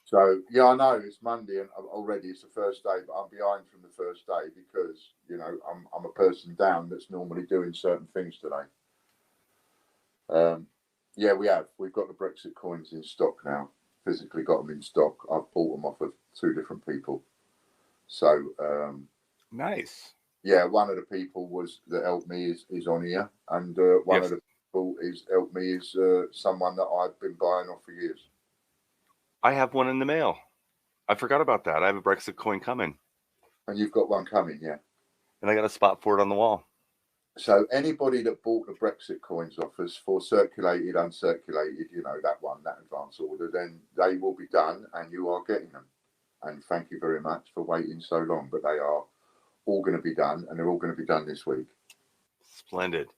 So yeah, I know it's Monday and already it's the first day, but I'm behind from the first day because I'm a person down that's normally doing certain things today. Yeah, we've got the Brexit coins in stock now. Physically got them in stock. I've bought them off of 2 different people. So nice. Yeah, one of the people that helped me is on here, and one of the people helped me is someone that I've been buying off for years. I have one in the mail. I forgot about that. I have a Brexit coin coming. And you've got one coming, yeah. And I got a spot for it on the wall. So anybody that bought the Brexit coins off us for circulated, uncirculated, that advance order, then they will be done and you are getting them. And thank you very much for waiting so long. But they are all going to be done and they're all going to be done this week. Splendid.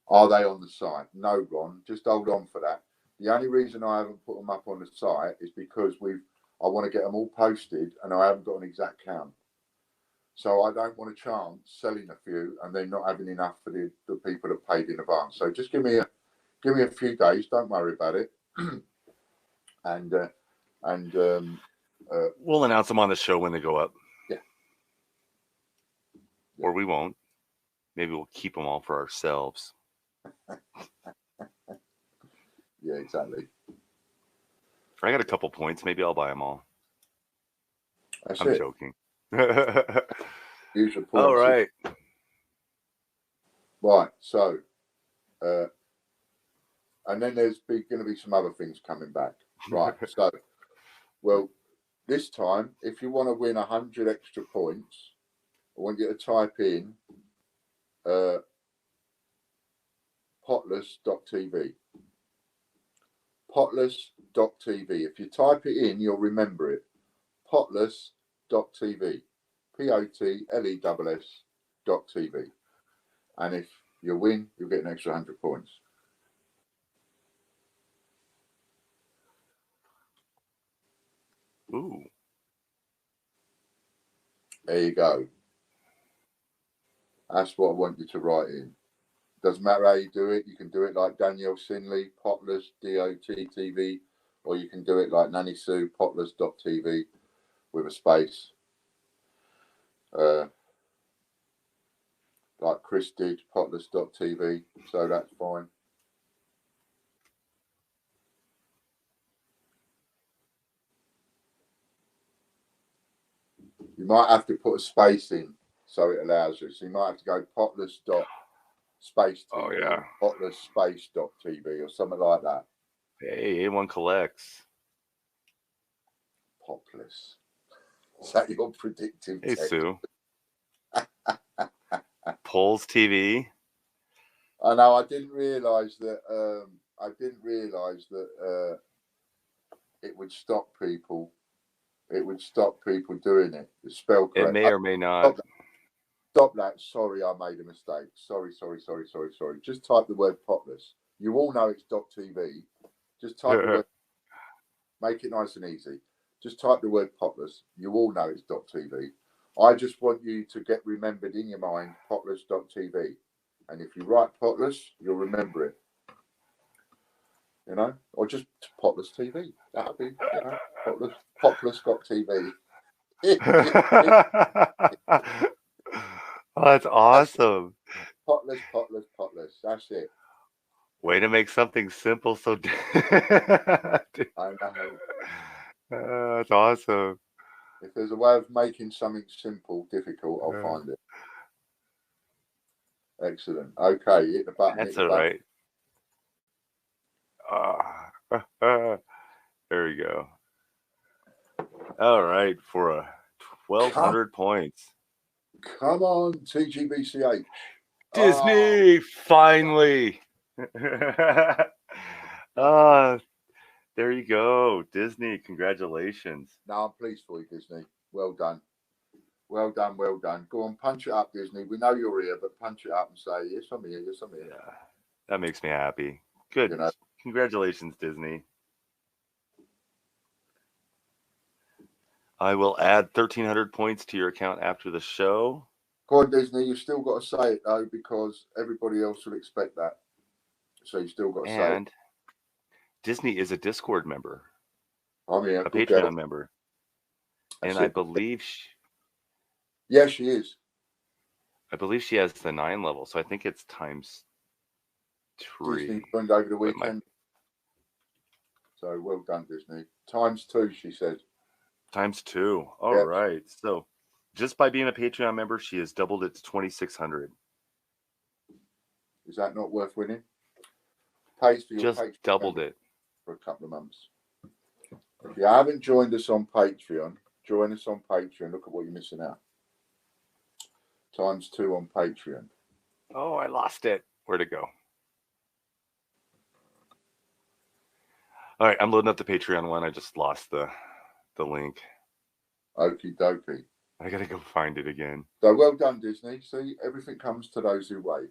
Are they on the site? No, Ron, just hold on for that. The only reason I haven't put them up on the site is because I want to get them all posted and I haven't got an exact count. So I don't want a chance selling a few and then not having enough for the people that paid in advance. So just give me a few days. Don't worry about it. We'll announce them on the show when they go up. Yeah. Or we won't. Maybe we'll keep them all for ourselves. Yeah, exactly. I got a couple points. Maybe I'll buy them all. I'm joking. Use your points. All right. Right. So, and then there's going to be some other things coming back. Right. So, well, this time, if you want to win 100 extra points, I want you to type in potless.tv. Potless.tv. If you type it in, you'll remember it. Potless.tv. POTLESS.tv. And if you win, you'll get an extra 100 points. Ooh. There you go. That's what I want you to write in. Doesn't matter how you do it. You can do it like Danielle Sinley, Potless, DOTTV, or you can do it like Nanny Sue, Potless.tv with a space. Like Chris did, Potless.tv. So that's fine. You might have to put a space in so it allows you. So you might have to go potless.space.tv, Oh, yeah. potless.space.tv or something like that. Hey, A1 collects. Potless. Is that your predictive Hey, text? Sue. Polls TV. I know. I didn't realise that. It would stop people. It would stop people doing it. The spell correct. It may or may not. Stop that. Sorry, I made a mistake. Sorry. Just type the word potless. You all know it's .tv. Just type the word. Make it nice and easy. Just type the word potless. You all know it's .tv. I just want you to get remembered in your mind, potless.tv. And if you write potless, you'll remember it. Or just potless TV. That'll be, potless.tv. Oh, that's awesome. Potless. That's it. Way to make something simple so. I know. That's awesome. If there's a way of making something simple difficult, I'll find it. Excellent. Okay, hit the button. That's all right. There we go. All right, for 1,200 points. Come on, TGBCH. Disney, finally. There you go. Disney, congratulations. No, I'm pleased for you, Disney. Well done. Well done. Go on, punch it up, Disney. We know you're here, but punch it up and say, yes, I'm here. Yeah, that makes me happy. Good. Congratulations, Disney. I will add 1,300 points to your account after the show. Go on, Disney. You've still got to say it though, because everybody else will expect that. So you still got to say it. And Disney is a Discord member, I'm here. a Good Patreon girl. member. That's And it. Yeah, she is. I believe she has the 9 level, so I think it's times 3. Disney joined over the But weekend. So well done, Disney. Times 2, she said. Times 2. All Yep. right. So just by being a Patreon member, she has doubled it to 2,600. Is that not worth winning? Pays for your Just Patreon doubled it. for a couple of months. If you haven't joined us on Patreon, join us on Patreon. Look at what you're missing out. Times 2 on Patreon. Oh, I lost it. Where'd it go? All right, I'm loading up the Patreon one. I just lost the link. Okie dokie. I gotta go find it again. So well done, Disney. See, everything comes to those who wait.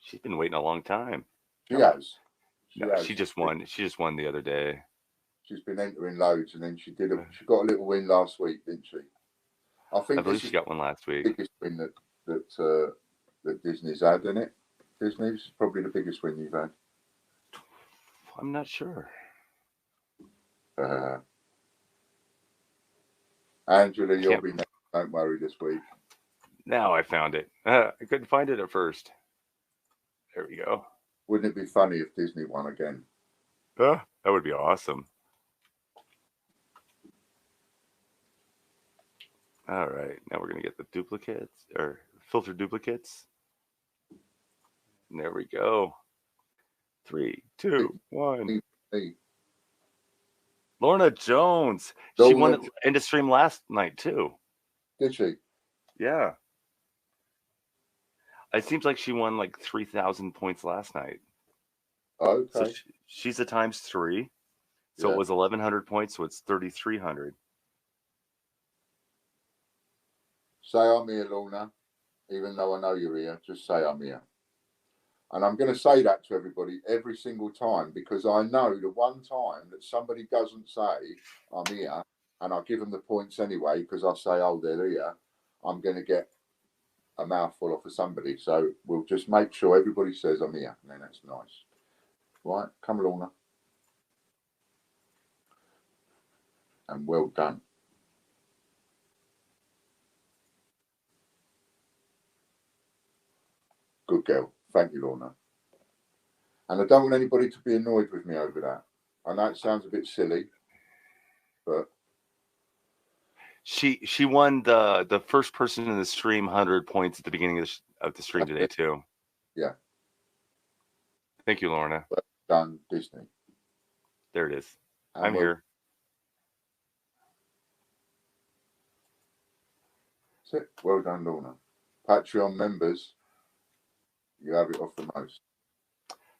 She's been waiting a long time. She has. She just won. She just won the other day. She's been entering loads, and then she got a little win last week, didn't she? I believe she got one last week. The biggest win that Disney's had, isn't it? Disney's probably the biggest win you've had. I'm not sure. Angela, you'll be next. Don't worry this week. Now I found it. I couldn't find it at first. There we go. Wouldn't it be funny if Disney won again? That would be awesome. All right. Now we're going to get the duplicates or filter duplicates. And there we go. 3, 2, 1. Lorna Jones. She won into stream last night too. Did she? Yeah. It seems like she won like 3,000 points last night. Okay. So she's a times 3. So it was 1,100 points. So it's 3,300. Say I'm here, Lorna. Even though I know you're here, just say I'm here. And I'm going to say that to everybody every single time, because I know the one time that somebody doesn't say I'm here, and I give them the points anyway because I say, oh, they're here, I'm going to get a mouthful off of somebody. So we'll just make sure everybody says I'm here, and then that's nice. Right? Come, Lorna. And well done. Good girl. Thank you, Lorna. And I don't want anybody to be annoyed with me over that. I know it sounds a bit silly, but she won the first person in the stream 100 points at the beginning of the stream today too. Yeah. Thank you, Lorna. Well done, Disney. There it is. I'm here. That's it. Well done, Lorna. Patreon members, you have it off the most.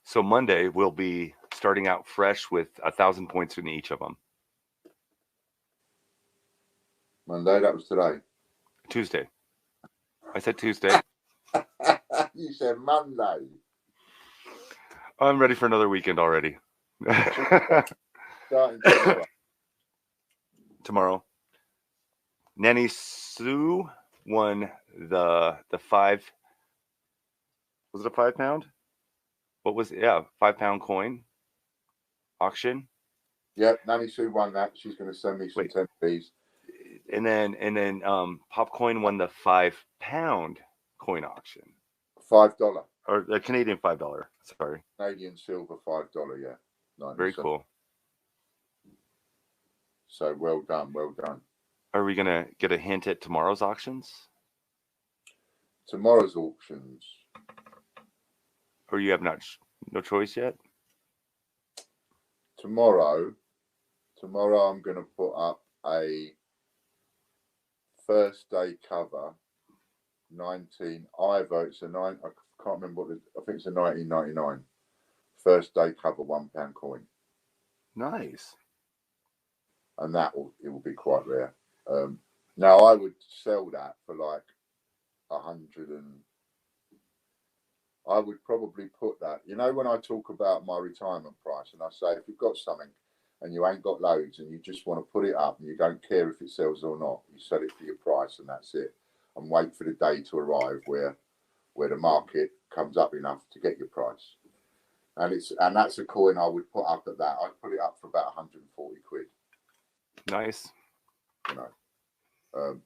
So Monday we'll be starting out fresh with 1,000 points in each of them. Monday, that was today. Tuesday. I said Tuesday. You said Monday. I'm ready for another weekend already. Starting tomorrow. Nanny Sue won the 5. Was it a 5 pound? What was it? Yeah, 5 pound coin auction. Yep, Nanny Sue won that. She's going to send me some 10 Bs. And then Popcoin won the 5 pound coin auction. $5. Or the Canadian $5. Sorry. Canadian silver $5, yeah. 90 Very cents. cool. So well done, well done. Are we gonna get a hint at tomorrow's auctions? Tomorrow's auctions. Or you have no choice yet? Tomorrow I'm going to put up a first day cover 19 either it's a 9 I can't remember what I think it's a 1999 first day cover £1 coin. Nice. And it will be quite rare. Now I would sell that for like 100 and I would probably put that, when I talk about my retirement price and I say if you've got something and you ain't got loads and you just want to put it up and you don't care if it sells or not, you sell it for your price and that's it, and wait for the day to arrive where the market comes up enough to get your price. And that's a coin I would put up at that. I'd put it up for about 140 quid. Nice. You know,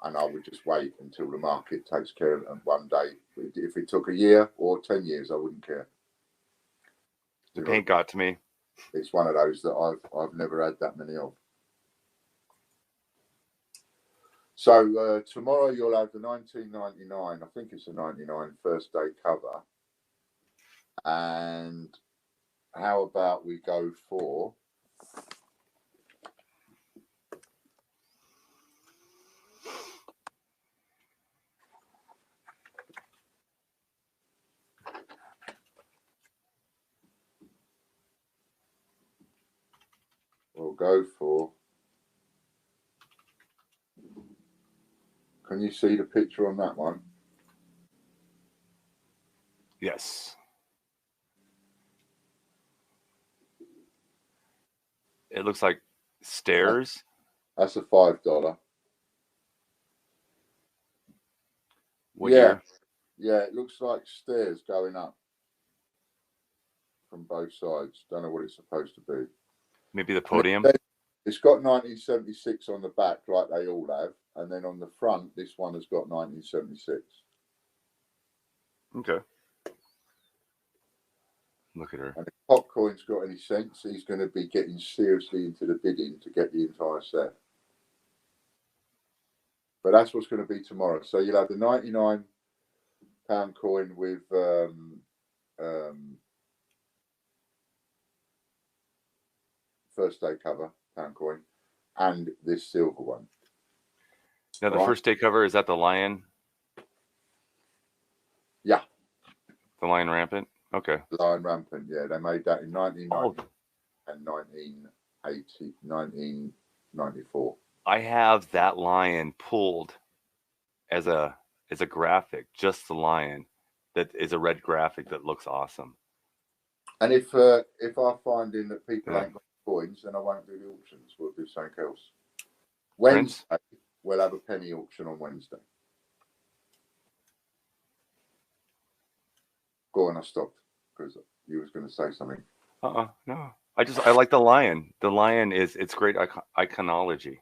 and I would just wait until the market takes care of it. And one day, if it took a year or 10 years, I wouldn't care. The paint got to me. It's one of those that I've never had that many of. So tomorrow you'll have the 1999, I think it's a 99 first day cover. And how about we go for can you see the picture on that one? Yes. It looks like stairs. That's a $5. What year? Yeah, it looks like stairs going up from both sides. Don't know what it's supposed to be. Maybe the podium. It's got 1976 on the back, like they all have, and then on the front, this one has got 1976. Okay. Look at her. And if Popcorn's got any sense, he's going to be getting seriously into the bidding to get the entire set. But that's what's going to be tomorrow. So you'll have the £99 coin with first day cover pound coin, and this silver one. Now the first day cover, is that the lion? Yeah. The lion rampant? Okay. Lion rampant, yeah. They made that in 1990 and 1994. I have that lion pulled as a graphic, just the lion. That is a red graphic that looks awesome. And if I find in that people ain't got coins, then I won't do the auctions. We'll do something else. Wednesday, we'll have a penny auction on Wednesday. Go on, I stopped because you was going to say something. No. I like the lion. The lion it's great iconology.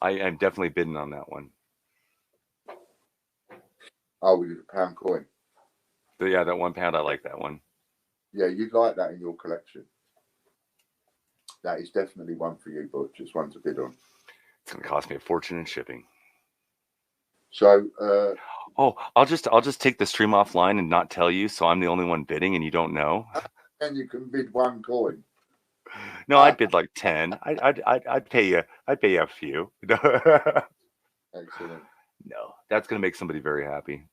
I am definitely bidding on that one. Oh, we did a pound coin. Yeah, that £1, I like that one. Yeah, you'd like that in your collection. That is definitely one for you, Butch. It's one to bid on. It's going to cost me a fortune in shipping. So, I'll just take the stream offline and not tell you, so I'm the only one bidding and you don't know. And you can bid one coin. No, I'd bid like 10. I'd pay you. I'd pay you a few. Excellent. No, that's going to make somebody very happy.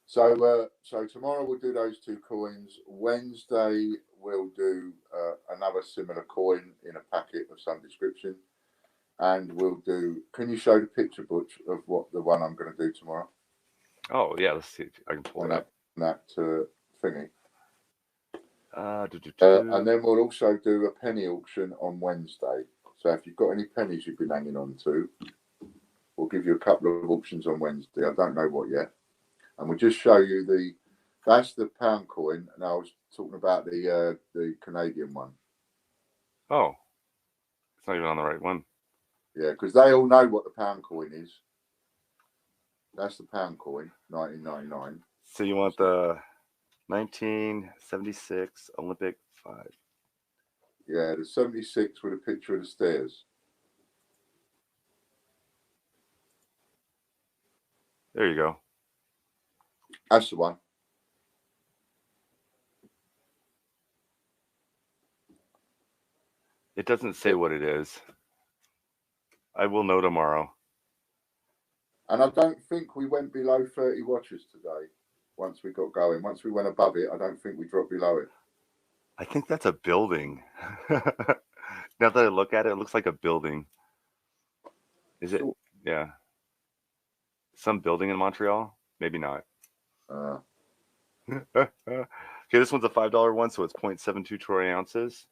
So tomorrow we'll do those two coins. Wednesday we'll do another similar coin in a packet of some description, and we'll do. Can you show the picture, Butch, of what the one I'm going to do tomorrow? Oh yeah, let's see if I can pull it up. That thingy. And then we'll also do a penny auction on Wednesday. So if you've got any pennies you've been hanging on to, we'll give you a couple of auctions on Wednesday. I don't know what yet. And we'll just show you that's the pound coin. And I was talking about the Canadian one. Oh, it's not even on the right one. Yeah, because they all know what the pound coin is. That's the pound coin, 1999. So you want the 1976 Olympic 5. Yeah, the 76 with a picture of the stairs. There you go. That's the one. It doesn't say what it is. I will know tomorrow. And I don't think we went below 30 watches today once we got going. Once we went above it, I don't think we dropped below it. I think that's a building. Now that I look at it, it looks like a building. Is it? Yeah. Some building in Montreal? Maybe not. Okay, this one's a $5 one, so it's 0.72 troy ounces.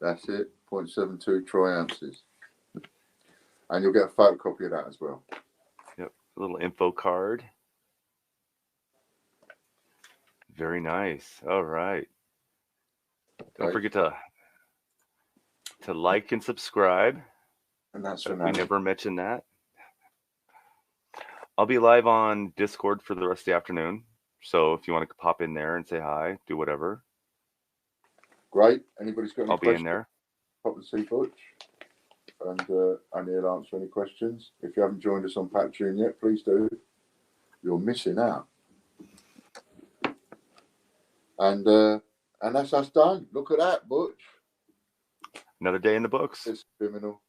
That's it, 0.72 troy ounces. And you'll get a photocopy of that as well. Yep, a little info card. Very nice. All right. Don't forget to like and subscribe. And that's We for never mentioned that. I'll be live on Discord for the rest of the afternoon. So if you want to pop in there and say hi, do whatever. Great. Anybody's got any I'll questions? be in there. Pop and see Butch. And he'll answer any questions. If you haven't joined us on Patreon yet, please do. You're missing out. And that's us done. Look at that, Butch. Another day in the books. It's criminal.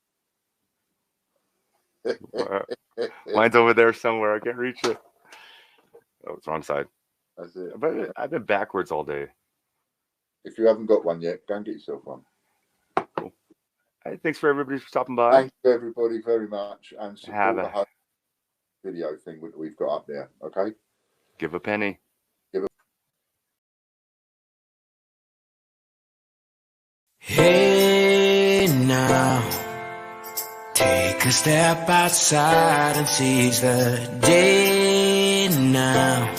Mine's over there somewhere. I can't reach it. Oh, it's wrong side. That's it. But I've been backwards all day. If you haven't got one yet, go and get yourself one. Cool. Hey, thanks for everybody for stopping by. Thank you, everybody, very much. And support the whole video thing that we've got up there. Okay? Give a penny. Hey now, take a step outside and seize the day now.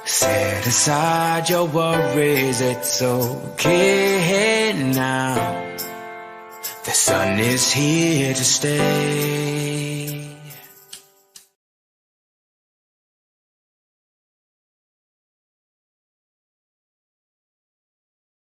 Set aside your worries, it's okay now. The sun is here to stay.